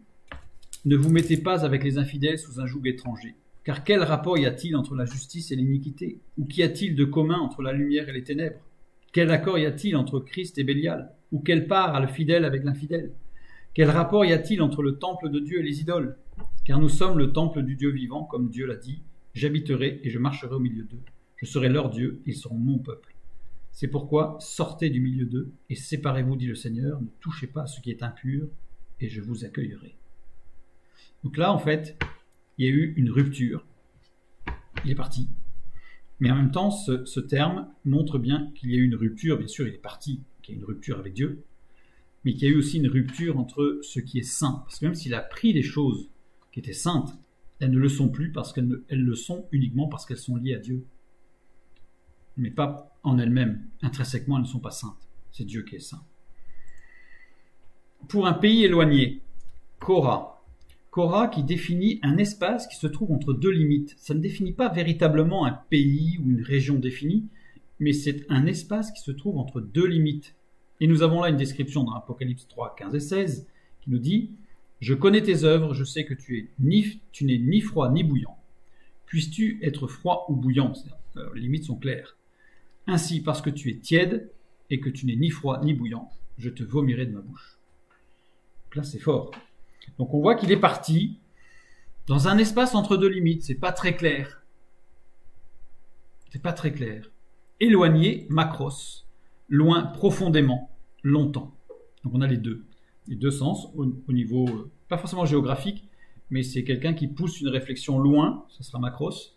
Ne vous mettez pas avec les infidèles sous un joug étranger. Car quel rapport y a-t-il entre la justice et l'iniquité? Ou qu'y a-t-il de commun entre la lumière et les ténèbres? Quel accord y a-t-il entre Christ et Bélial? Ou quelle part a le fidèle avec l'infidèle? Quel rapport y a-t-il entre le temple de Dieu et les idoles? Car nous sommes le temple du Dieu vivant, comme Dieu l'a dit. J'habiterai et je marcherai au milieu d'eux. Je serai leur Dieu, ils seront mon peuple. C'est pourquoi sortez du milieu d'eux et séparez-vous, dit le Seigneur. Ne touchez pas à ce qui est impur et je vous accueillerai. Donc là, en fait, il y a eu une rupture. Il est parti. Mais en même temps, ce terme montre bien qu'il y a eu une rupture. Bien sûr, il est parti, qu'il y a eu une rupture avec Dieu, mais qu'il y a eu aussi une rupture entre ce qui est saint. Parce que même s'il a pris des choses qui étaient saintes, elles ne le sont plus parce qu'elles le sont uniquement parce qu'elles sont liées à Dieu. Mais pas en elles-mêmes. Intrinsèquement, elles ne sont pas saintes. C'est Dieu qui est saint. Pour un pays éloigné, Korah. Korah qui définit un espace qui se trouve entre deux limites. Ça ne définit pas véritablement un pays ou une région définie, mais c'est un espace qui se trouve entre deux limites. Et nous avons là une description dans Apocalypse 3, 15 et 16 qui nous dit « Je connais tes œuvres, je sais que tu n'es ni froid ni bouillant. Puisses-tu être froid ou bouillant ?» Les limites sont claires. « Ainsi, parce que tu es tiède et que tu n'es ni froid ni bouillant, je te vomirai de ma bouche. » Là, c'est fort. Donc on voit qu'il est parti dans un espace entre deux limites. C'est pas très clair. C'est pas très clair. Éloigné, macros. Loin, profondément, longtemps. Donc on a les deux sens au niveau, pas forcément géographique, mais c'est quelqu'un qui pousse une réflexion loin, ça sera macros,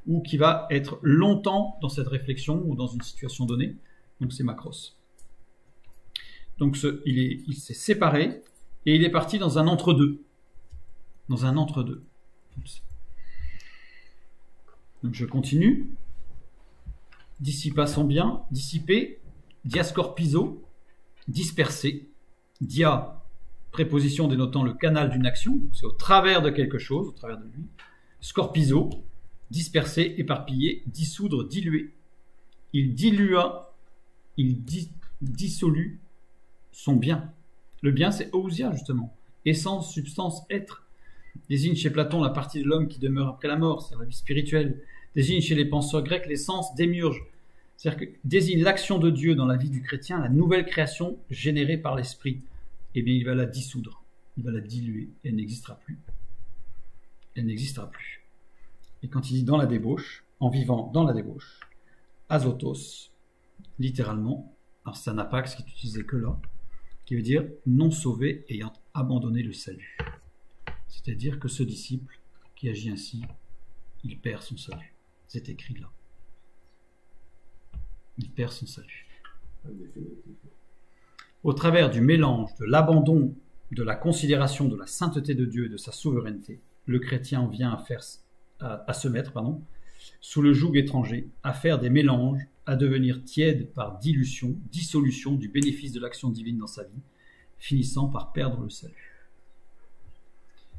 ou qui va être longtemps dans cette réflexion ou dans une situation donnée. Donc c'est macros. Donc il s'est séparé. Et il est parti dans un entre-deux. Dans un entre-deux. Donc je continue. Dissipa son bien, dissiper, diascorpizo, disperser, dia, préposition dénotant le canal d'une action, c'est au travers de quelque chose, au travers de lui. Scorpizo, disperser, éparpiller, dissoudre, diluer. Il dilua, dissolut son bien. Le bien, c'est ousia, justement. Essence, substance, être. Désigne chez Platon la partie de l'homme qui demeure après la mort, c'est la vie spirituelle. Désigne chez les penseurs grecs l'essence démiurge. C'est-à-dire que désigne l'action de Dieu dans la vie du chrétien, la nouvelle création générée par l'esprit. Eh bien, il va la dissoudre. Il va la diluer. Elle n'existera plus. Elle n'existera plus. Et quand il dit dans la débauche, en vivant dans la débauche, azotos, littéralement, alors ça n'a pas ce qui est utilisé que là, qui veut dire non sauvé ayant abandonné le salut. C'est-à-dire que ce disciple qui agit ainsi, il perd son salut. C'est écrit là. Il perd son salut. Au travers du mélange, de l'abandon, de la considération de la sainteté de Dieu et de sa souveraineté, le chrétien vient à se mettre sous le joug étranger, à faire des mélanges, à devenir tiède par dissolution du bénéfice de l'action divine dans sa vie, finissant par perdre le salut.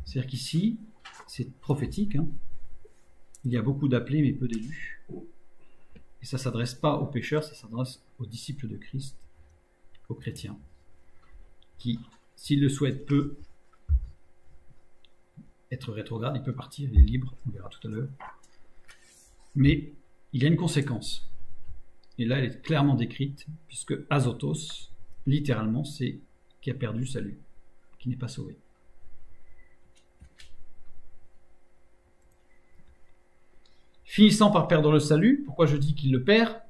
C'est-à-dire qu'ici, c'est prophétique, il y a beaucoup d'appelés mais peu d'élus. Et ça ne s'adresse pas aux pécheurs, ça s'adresse aux disciples de Christ, aux chrétiens, qui, s'il le souhaite, peut être rétrograde, il peut partir, il est libre, on verra tout à l'heure. Mais il y a une conséquence. Et là, elle est clairement décrite, puisque azotos, littéralement, c'est qui a perdu salut, qui n'est pas sauvé. Finissant par perdre le salut, pourquoi je dis qu'il le perd?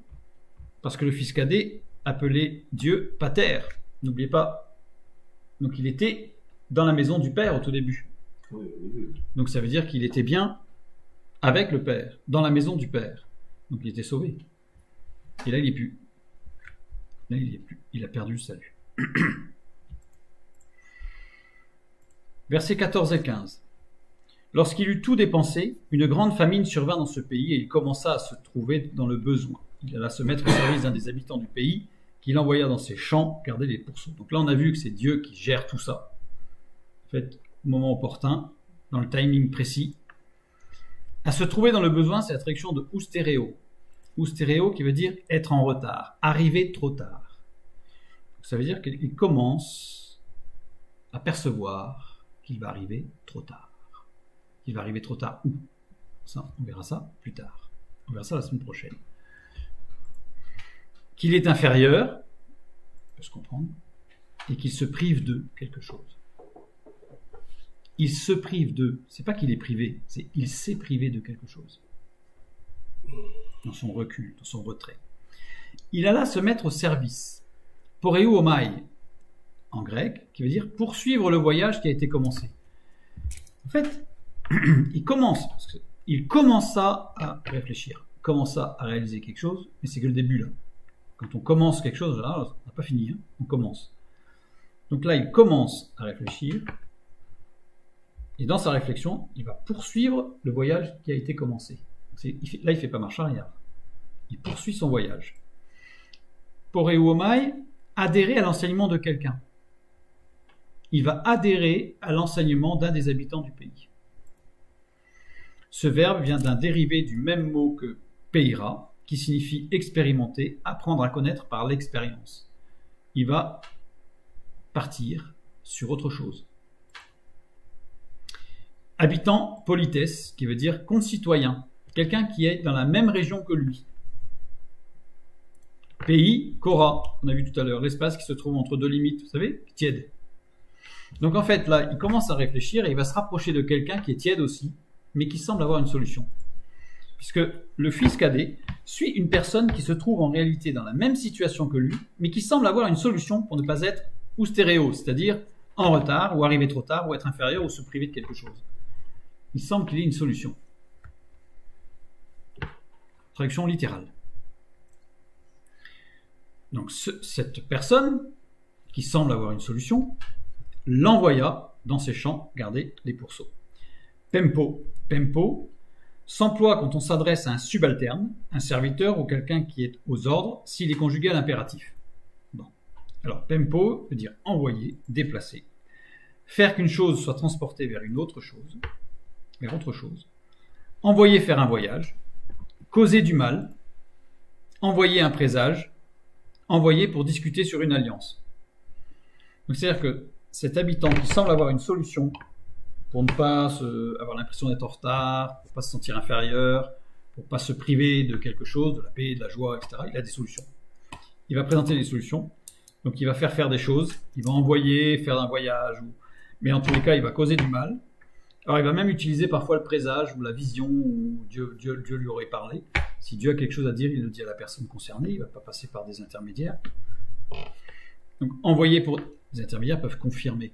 Parce que le fils cadet appelait Dieu Pater. N'oubliez pas. Donc il était dans la maison du Père au tout début. Donc ça veut dire qu'il était bien avec le Père, dans la maison du Père. Donc il était sauvé. Et là il n'est plus. Là il n'est plus. Il a perdu le salut. Versets 14 et 15. Lorsqu'il eut tout dépensé, une grande famine survint dans ce pays et il commença à se trouver dans le besoin. Il alla se mettre au service d'un des habitants du pays qu'il envoya dans ses champs garder les pourceaux. Donc là on a vu que c'est Dieu qui gère tout ça. En fait, au moment opportun, dans le timing précis. À se trouver dans le besoin, c'est la traduction de oustéréo. Oustéréo qui veut dire être en retard, arriver trop tard. Ça veut dire qu'il commence à percevoir qu'il va arriver trop tard. Il va arriver trop tard où? Ça, on verra ça plus tard. On verra ça la semaine prochaine. Qu'il est inférieur, on peut se comprendre, et qu'il se prive de quelque chose. Il se prive de, c'est pas qu'il est privé, c'est il s'est privé de quelque chose. Dans son recul, dans son retrait. Il alla se mettre au service. Poreu omai, en grec, qui veut dire poursuivre le voyage qui a été commencé. En fait, il commença à réfléchir, commença à réaliser quelque chose, mais c'est que le début là. Quand on commence quelque chose, là, on n'a pas fini, hein, on commence. Donc là, il commence à réfléchir, et dans sa réflexion, il va poursuivre le voyage qui a été commencé. Là, il ne fait pas marche arrière. Il poursuit son voyage. Poreu omai, adhérer à l'enseignement de quelqu'un. Il va adhérer à l'enseignement d'un des habitants du pays. Ce verbe vient d'un dérivé du même mot que peira, qui signifie expérimenter, apprendre à connaître par l'expérience. Il va partir sur autre chose. Habitant polites, qui veut dire concitoyen, quelqu'un qui est dans la même région que lui. Pays, Kora, on a vu tout à l'heure, l'espace qui se trouve entre deux limites, vous savez, tiède. Donc en fait, là, il commence à réfléchir et il va se rapprocher de quelqu'un qui est tiède aussi, mais qui semble avoir une solution. Puisque le fils cadet suit une personne qui se trouve en réalité dans la même situation que lui, mais qui semble avoir une solution pour ne pas être oustéréo, c'est-à-dire en retard, ou arriver trop tard, ou être inférieur, ou se priver de quelque chose. Il semble qu'il y ait une solution. Traduction littérale. Donc cette personne, qui semble avoir une solution, l'envoya dans ses champs garder les pourceaux. Pempo. Pempo s'emploie quand on s'adresse à un subalterne, un serviteur ou quelqu'un qui est aux ordres, s'il est conjugué à l'impératif. Bon. Alors, pempo veut dire envoyer, déplacer. Faire qu'une chose soit transportée vers une autre chose, vers autre chose. Envoyer faire un voyage. Causer du mal. Envoyer un présage. Envoyer pour discuter sur une alliance. Donc, c'est-à-dire que cet habitant qui semble avoir une solution pour ne pas avoir l'impression d'être en retard, pour ne pas se sentir inférieur, pour ne pas se priver de quelque chose, de la paix, de la joie, etc. Il a des solutions. Il va présenter des solutions. Donc il va faire des choses. Il va envoyer, faire un voyage. Mais en tous les cas, il va causer du mal. Alors il va même utiliser parfois le présage ou la vision où Dieu lui aurait parlé. Si Dieu a quelque chose à dire, il le dit à la personne concernée. Il ne va pas passer par des intermédiaires. Donc envoyer pour... Les intermédiaires peuvent confirmer.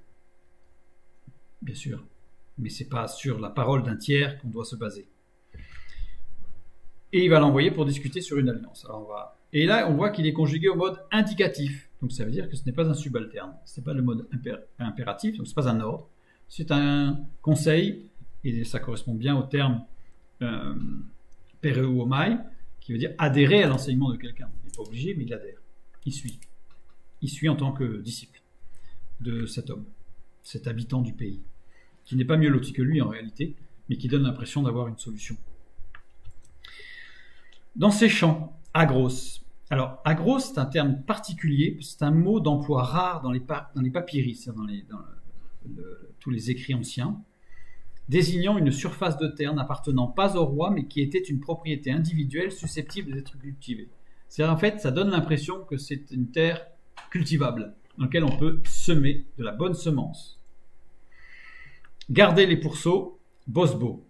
Bien sûr. Mais ce n'est pas sur la parole d'un tiers qu'on doit se baser. Et il va l'envoyer pour discuter sur une alliance. Alors Et là, on voit qu'il est conjugué au mode indicatif. Donc ça veut dire que ce n'est pas un subalterne. Ce n'est pas le mode impératif, donc ce n'est pas un ordre. C'est un conseil, et ça correspond bien au terme pereu omai, qui veut dire adhérer à l'enseignement de quelqu'un. Il n'est pas obligé, mais il adhère. Il suit. Il suit en tant que disciple de cet homme, cet habitant du pays, qui n'est pas mieux loti que lui en réalité, mais qui donne l'impression d'avoir une solution. Dans ces champs, agros. Alors, agros, c'est un terme particulier, c'est un mot d'emploi rare dans les papyri, c'est-à-dire dans tous les écrits anciens, désignant une surface de terre n'appartenant pas au roi, mais qui était une propriété individuelle susceptible d'être cultivée. C'est-à-dire, en fait, ça donne l'impression que c'est une terre cultivable, dans laquelle on peut semer de la bonne semence. Garder les pourceaux, bosbo.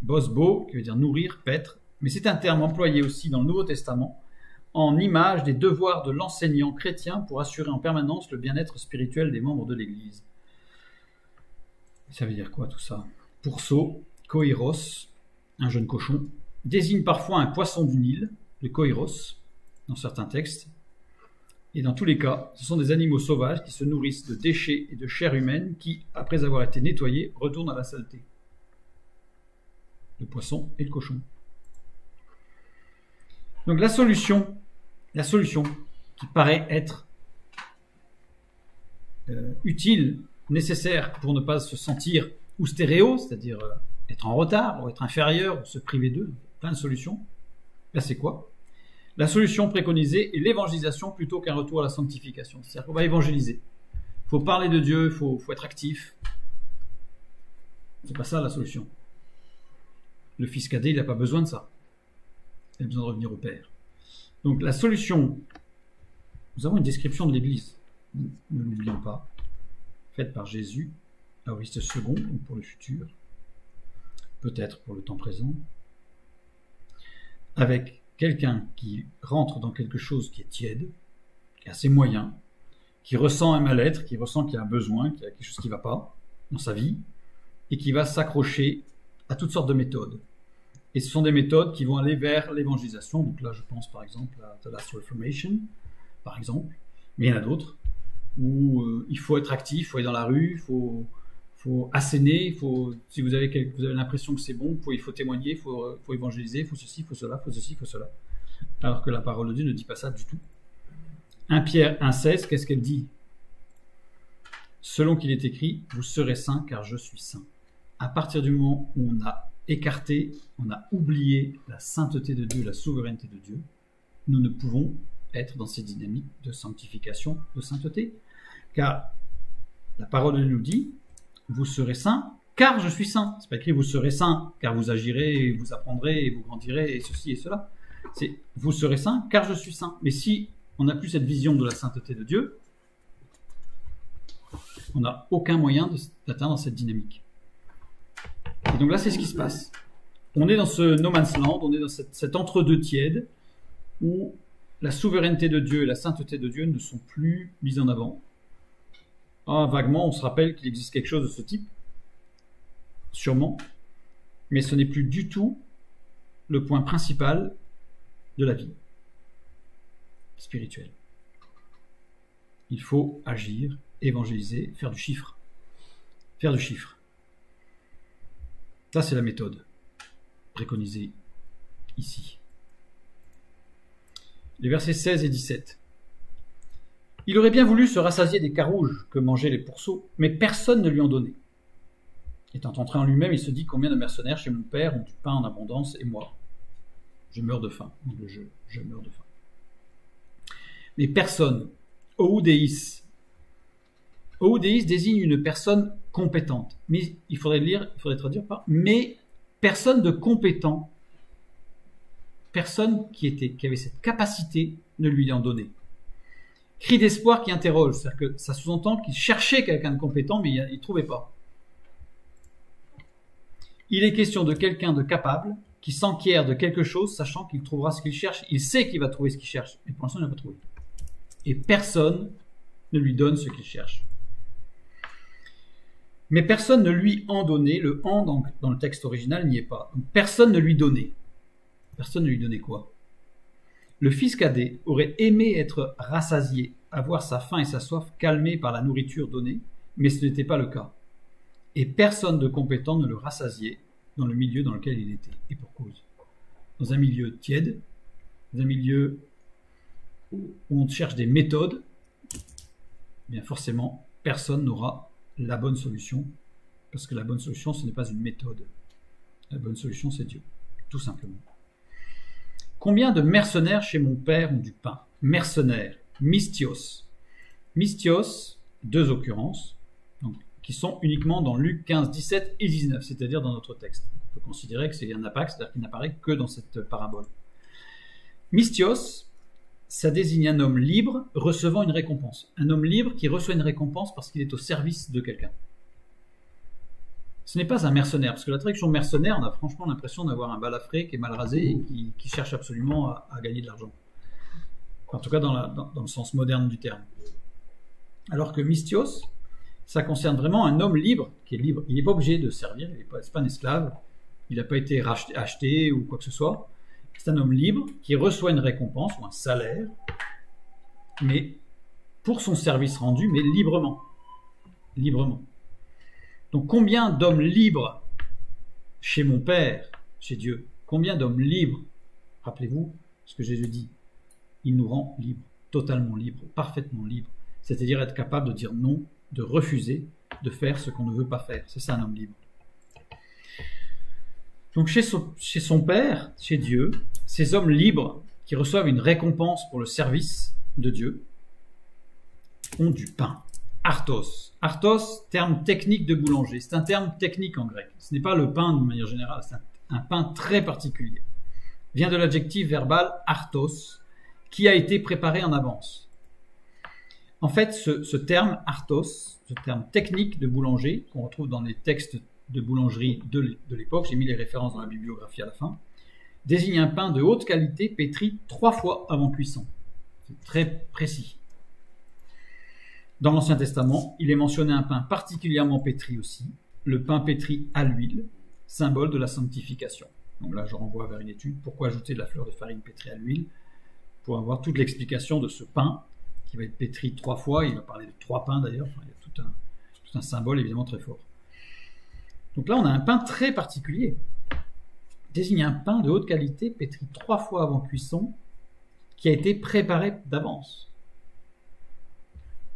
Bosbo, qui veut dire nourrir, paître, Mais c'est un terme employé aussi dans le Nouveau Testament en image des devoirs de l'enseignant chrétien pour assurer en permanence le bien-être spirituel des membres de l'Église. Ça veut dire quoi tout ça? Pourceau, koiros, un jeune cochon, désigne parfois un poisson du Nil, le koiros, dans certains textes. Et dans tous les cas, ce sont des animaux sauvages qui se nourrissent de déchets et de chair humaine qui, après avoir été nettoyés, retournent à la saleté. Le poisson et le cochon. Donc la solution qui paraît être utile, nécessaire pour ne pas se sentir ou stéréo, c'est-à-dire être en retard, ou être inférieur, ou se priver d'eux, plein de solutions. Là, c'est quoi? La solution préconisée est l'évangélisation plutôt qu'un retour à la sanctification. C'est-à-dire qu'on va évangéliser. Il faut parler de Dieu, il faut être actif. C'est pas ça la solution. Le fils cadet, il n'a pas besoin de ça. Il a besoin de revenir au Père. Donc la solution, nous avons une description de l'Église, ne l'oublions pas, faite par Jésus, Aoriste II, donc pour le futur, peut-être pour le temps présent, avec quelqu'un qui rentre dans quelque chose qui est tiède, qui a ses moyens, qui ressent un mal-être, qui ressent qu'il y a un besoin, qu'il y a quelque chose qui ne va pas dans sa vie, et qui va s'accrocher à toutes sortes de méthodes. Et ce sont des méthodes qui vont aller vers l'évangélisation. Donc là, je pense par exemple à The Last Reformation, par exemple. Mais il y en a d'autres où il faut être actif, il faut aller dans la rue, il faut asséner, si vous avez l'impression que c'est bon, il faut témoigner, il faut évangéliser, il faut ceci, il faut cela, il faut ceci, il faut cela. Alors que la parole de Dieu ne dit pas ça du tout. 1 Pierre 1,16, qu'est-ce qu'elle dit? Selon qu'il est écrit, vous serez saints car je suis saint. À partir du moment où on a écarté, on a oublié la sainteté de Dieu, la souveraineté de Dieu, nous ne pouvons être dans ces dynamiques de sanctification, de sainteté. Car la parole de Dieu nous dit, vous serez saints car je suis saint. C'est pas écrit vous serez saints car vous agirez, vous apprendrez, vous grandirez, et ceci et cela. C'est vous serez saints car je suis saint. Mais si on n'a plus cette vision de la sainteté de Dieu, on n'a aucun moyen d'atteindre cette dynamique. Et donc là, c'est ce qui se passe. On est dans ce no man's land, on est dans cet entre-deux tiède où la souveraineté de Dieu et la sainteté de Dieu ne sont plus mises en avant. Ah, vaguement, on se rappelle qu'il existe quelque chose de ce type, sûrement, mais ce n'est plus du tout le point principal de la vie spirituelle. Il faut agir, évangéliser, faire du chiffre. Faire du chiffre. Ça, c'est la méthode préconisée ici. Les versets 16 et 17. Il aurait bien voulu se rassasier des carouges que mangeaient les pourceaux, mais personne ne lui en donnait. Étant entré en lui-même, il se dit combien de mercenaires chez mon père ont du pain en abondance, et moi, je meurs de faim. Je meurs de faim. Mais personne, oudeis désigne une personne compétente. Mais il faudrait traduire par mais personne de compétent, personne qui avait cette capacité ne lui en donnait. Cri d'espoir qui interroge, c'est-à-dire que ça sous-entend qu'il cherchait quelqu'un de compétent, mais il ne trouvait pas. Il est question de quelqu'un de capable, qui s'enquiert de quelque chose, sachant qu'il trouvera ce qu'il cherche. Il sait qu'il va trouver ce qu'il cherche, mais pour l'instant, il n'a pas trouvé. Et personne ne lui donne ce qu'il cherche. Mais personne ne lui en donnait. Le « en » dans le texte original n'y est pas. Donc, personne ne lui donnait. Personne ne lui donnait quoi? Le fils cadet aurait aimé être rassasié, avoir sa faim et sa soif calmées par la nourriture donnée, mais ce n'était pas le cas. Et personne de compétent ne le rassasiait dans le milieu dans lequel il était. Et pour cause. Dans un milieu tiède, dans un milieu où on cherche des méthodes, eh bien forcément, personne n'aura la bonne solution, parce que la bonne solution, ce n'est pas une méthode. La bonne solution, c'est Dieu, tout simplement. Combien de mercenaires chez mon père ont du pain? Mercenaires, mystios. Mystios, deux occurrences, donc, qui sont uniquement dans Luc 15, 17 et 19, c'est-à-dire dans notre texte. On peut considérer que c'est un apax, c'est-à-dire qu'il n'apparaît que dans cette parabole. Mystios, ça désigne un homme libre recevant une récompense. Un homme libre qui reçoit une récompense parce qu'il est au service de quelqu'un. Ce n'est pas un mercenaire, parce que la traduction mercenaire, on a franchement l'impression d'avoir un balafré qui est mal rasé et qui cherche absolument à gagner de l'argent. En tout cas, dans le sens moderne du terme. Alors que mystios, ça concerne vraiment un homme libre, qui est libre. Il n'est pas obligé de servir, il n'est pas un esclave, il n'a pas été acheté ou quoi que ce soit. C'est un homme libre qui reçoit une récompense ou un salaire, mais pour son service rendu, mais librement. Librement. Donc combien d'hommes libres chez mon Père, chez Dieu, combien d'hommes libres, rappelez-vous ce que Jésus dit, il nous rend libres, totalement libres, parfaitement libres, c'est-à-dire être capable de dire non, de refuser, de faire ce qu'on ne veut pas faire. C'est ça un homme libre. Donc chez son Père, chez Dieu, ces hommes libres qui reçoivent une récompense pour le service de Dieu ont du pain. Artos. Artos, terme technique de boulanger. C'est un terme technique en grec. Ce n'est pas le pain d'une manière générale, c'est un pain très particulier. Vient de l'adjectif verbal artos, qui a été préparé en avance. En fait, ce terme artos, ce terme technique de boulanger, qu'on retrouve dans les textes de boulangerie de l'époque, j'ai mis les références dans la bibliographie à la fin, désigne un pain de haute qualité pétri 3 fois avant cuisson. C'est très précis. Dans l'Ancien Testament, il est mentionné un pain particulièrement pétri aussi, le pain pétri à l'huile, symbole de la sanctification. Donc là, je renvoie vers une étude, pourquoi ajouter de la fleur de farine pétrie à l'huile, pour avoir toute l'explication de ce pain qui va être pétri 3 fois, il va parler de 3 pains d'ailleurs, enfin, il y a tout un symbole évidemment très fort. Donc là, on a un pain très particulier, désigne un pain de haute qualité pétri 3 fois avant cuisson, qui a été préparé d'avance.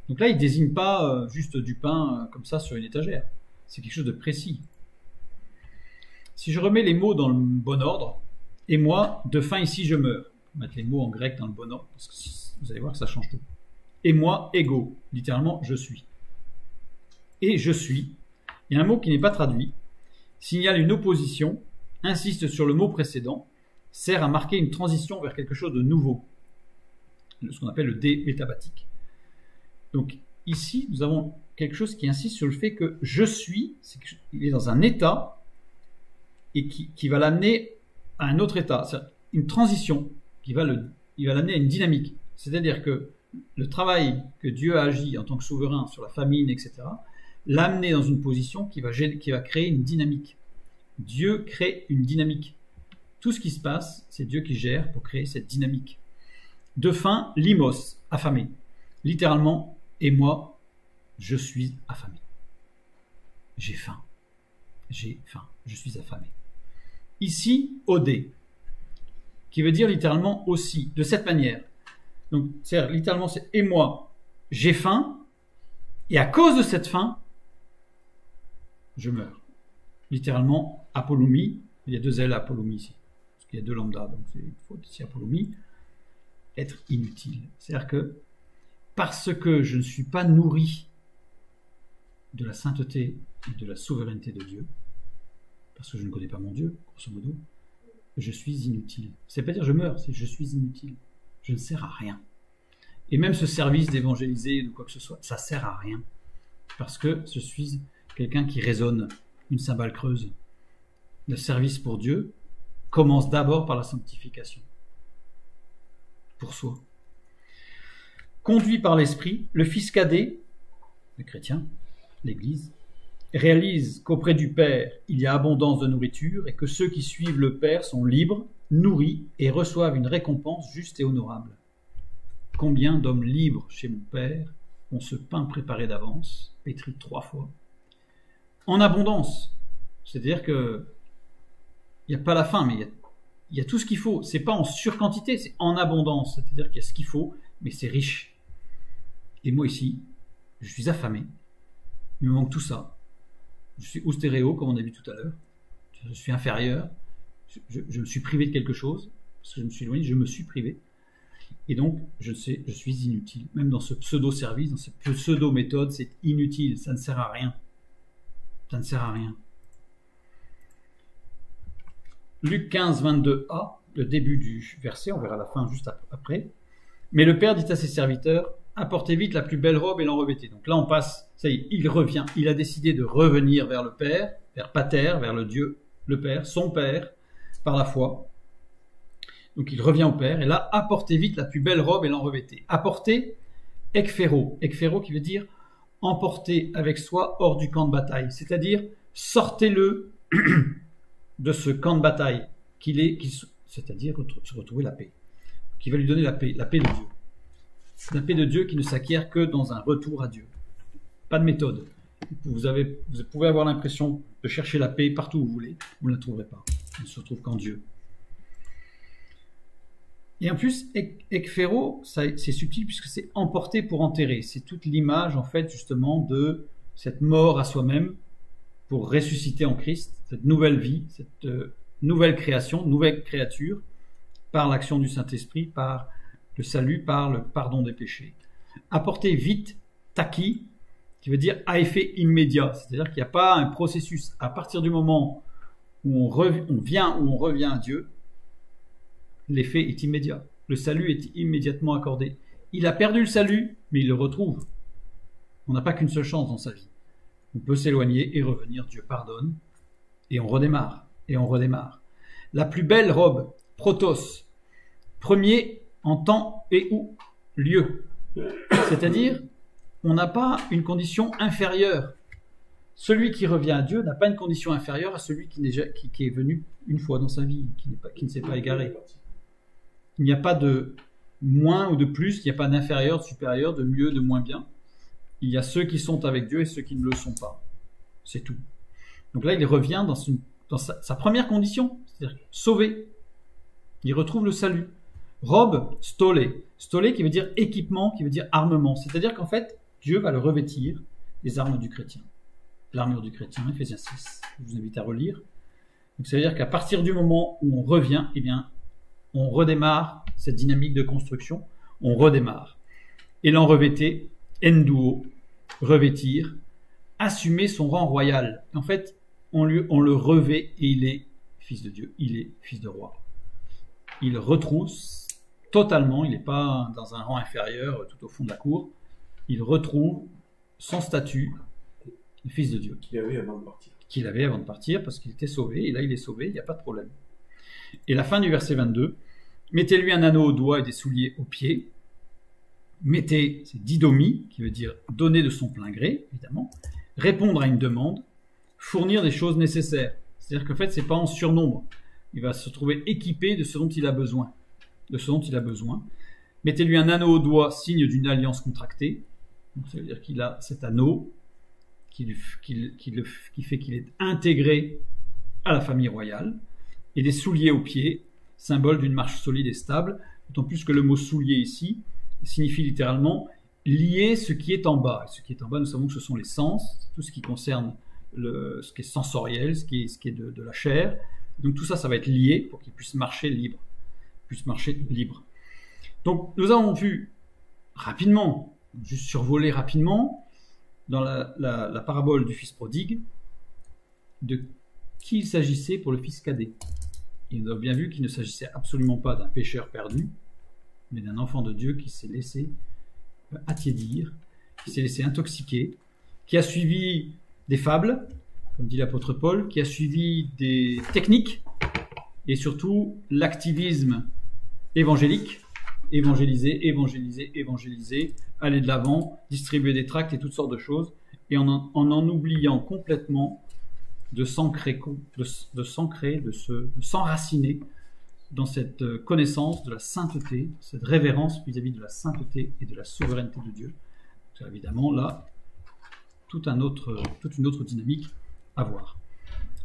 Donc là, il ne désigne pas juste du pain comme ça sur une étagère. C'est quelque chose de précis. Si je remets les mots dans le bon ordre, et moi, de faim ici je meurs. Je vais mettre les mots en grec dans le bon ordre, parce que vous allez voir que ça change tout. Et moi, ego, littéralement, je suis. Et je suis, il y a un mot qui n'est pas traduit, signale une opposition, insiste sur le mot précédent, sert à marquer une transition vers quelque chose de nouveau. Ce qu'on appelle le dé métabatique. Donc ici, nous avons quelque chose qui insiste sur le fait que je suis, il est dans un état et qui va l'amener à un autre état. C'est une transition qui va l'amener à une dynamique. C'est-à-dire que le travail que Dieu a agi en tant que souverain sur la famine, etc., l'a amené dans une position qui va créer une dynamique. Dieu crée une dynamique. Tout ce qui se passe, c'est Dieu qui gère pour créer cette dynamique. De faim, limos, affamé. Littéralement, et moi, je suis affamé. J'ai faim. J'ai faim. Je suis affamé. Ici, odé, qui veut dire littéralement aussi, de cette manière. Donc, littéralement, c'est et moi, j'ai faim, et à cause de cette faim, je meurs. Littéralement, apolomie, il y a 2 L à apolomie ici, parce qu'il y a 2 lambda, donc c'est une faute ici, apolomie, être inutile. C'est-à-dire que parce que je ne suis pas nourri de la sainteté et de la souveraineté de Dieu, parce que je ne connais pas mon Dieu, grosso modo, je suis inutile. C'est pas dire je meurs, c'est je suis inutile. Je ne sers à rien. Et même ce service d'évangéliser ou quoi que ce soit, ça sert à rien. Parce que je suis quelqu'un qui résonne une cymbale creuse. Le service pour Dieu commence d'abord par la sanctification. Pour soi. Conduit par l'Esprit, le Fils cadet, le chrétien, l'Église, réalise qu'auprès du Père, il y a abondance de nourriture et que ceux qui suivent le Père sont libres, nourris et reçoivent une récompense juste et honorable. Combien d'hommes libres chez mon Père ont ce pain préparé d'avance, pétri 3 fois, en abondance. C'est-à-dire que il n'y a pas la faim, mais il y a tout ce qu'il faut. C'est pas en surquantité, c'est en abondance. C'est-à-dire qu'il y a ce qu'il faut, mais c'est riche. Et moi ici, je suis affamé. Il me manque tout ça. Je suis austéréo, comme on a vu tout à l'heure. Je suis inférieur. Je me suis privé de quelque chose. Parce que je me suis éloigné, je me suis privé. Et donc, je suis inutile. Même dans ce pseudo-service, dans cette pseudo-méthode, c'est inutile. Ça ne sert à rien. Ça ne sert à rien. Luc 15, 22a, le début du verset, on verra la fin juste après. Mais le Père dit à ses serviteurs, apportez vite la plus belle robe et l'en revêtez. Donc là, on passe, ça y est, il revient. Il a décidé de revenir vers le Père vers Pater, vers le Dieu, le Père, son Père, par la foi. Donc il revient au Père, et là, apportez vite la plus belle robe et l'en revêtez. Apportez ekphero qui veut dire emporter avec soi hors du camp de bataille, c'est-à-dire sortez-le de ce camp de bataille c'est-à-dire se retrouver la paix, qui va lui donner la paix de Dieu. La paix de Dieu qui ne s'acquiert que dans un retour à Dieu. Pas de méthode. Vous pouvez avoir l'impression de chercher la paix partout où vous voulez, vous ne la trouverez pas. Elle ne se trouve qu'en Dieu. Et en plus, ekphero, c'est subtil puisque c'est emporter pour enterrer. C'est toute l'image, en fait, justement, de cette mort à soi-même pour ressusciter en Christ, cette nouvelle vie, cette nouvelle création, nouvelle créature, par l'action du Saint-Esprit, par le salut, par le pardon des péchés. Apporter vite, taki, qui veut dire à effet immédiat. C'est-à-dire qu'il n'y a pas un processus. À partir du moment où on revient à Dieu, l'effet est immédiat. Le salut est immédiatement accordé. Il a perdu le salut, mais il le retrouve. On n'a pas qu'une seule chance dans sa vie. On peut s'éloigner et revenir. Dieu pardonne. Et on redémarre. Et on redémarre. La plus belle robe, protos, premier en temps et ou lieu. C'est-à-dire, on n'a pas une condition inférieure. Celui qui revient à Dieu n'a pas une condition inférieure à celui qui est venu une fois dans sa vie, qui ne s'est pas égaré. Il n'y a pas de moins ou de plus, il n'y a pas d'inférieur, de supérieur, de mieux, de moins bien. Il y a ceux qui sont avec Dieu et ceux qui ne le sont pas. C'est tout. Donc là, il revient dans sa première condition, c'est-à-dire sauvé. Il retrouve le salut. Robe, stolé. Stolé qui veut dire équipement, qui veut dire armement. C'est-à-dire qu'en fait, Dieu va le revêtir des armes du chrétien. L'armure du chrétien, Ephésiens 6. Je vous invite à relire. Donc ça veut dire qu'à partir du moment où on revient, eh bien, on redémarre cette dynamique de construction, on redémarre. Et l'en revêter, enduo, revêtir, assumer son rang royal. En fait, on le revêt et il est fils de Dieu, il est fils de roi. Il retrouve totalement, il n'est pas dans un rang inférieur tout au fond de la cour, il retrouve son statut de fils de Dieu. Qu'il avait avant de partir. Qu'il avait avant de partir parce qu'il était sauvé, et là il est sauvé, il n'y a pas de problème. Et la fin du verset 22, mettez-lui un anneau au doigt et des souliers aux pieds. Mettez, c'est didomi, qui veut dire donner de son plein gré, évidemment, répondre à une demande, fournir des choses nécessaires. C'est-à-dire qu'en fait, c'est pas en surnombre. Il va se trouver équipé de ce dont il a besoin. Mettez-lui un anneau au doigt, signe d'une alliance contractée. Donc, ça veut dire qu'il a cet anneau qui fait qu'il est intégré à la famille royale. Et des souliers aux pieds, symbole d'une marche solide et stable, d'autant plus que le mot soulier ici signifie littéralement lier ce qui est en bas. Et ce qui est en bas, nous savons que ce sont les sens, tout ce qui concerne ce qui est sensoriel, ce qui est de la chair. Donc tout ça, ça va être lié pour qu'il puisse marcher libre. Donc nous avons vu rapidement, juste survoler rapidement, dans la parabole du fils prodigue, de qui il s'agissait pour le fils cadet. Et nous avons bien vu qu'il ne s'agissait absolument pas d'un pécheur perdu, mais d'un enfant de Dieu qui s'est laissé attiédir, qui s'est laissé intoxiquer, qui a suivi des fables, comme dit l'apôtre Paul, qui a suivi des techniques, et surtout l'activisme évangélique, évangéliser, aller de l'avant, distribuer des tracts et toutes sortes de choses, et en oubliant complètement de s'enraciner dans cette connaissance de la sainteté, cette révérence vis-à-vis de la sainteté et de la souveraineté de Dieu. C'est évidemment là toute une autre dynamique à voir.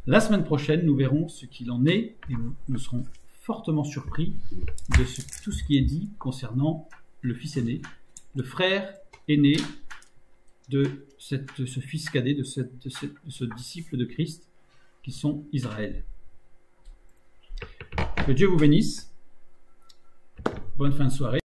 La semaine prochaine, nous verrons ce qu'il en est et nous serons fortement surpris de tout ce qui est dit concernant le fils aîné, le frère aîné de ce fils cadet, de ce disciple de Christ, qui sont Israël. Que Dieu vous bénisse. Bonne fin de soirée.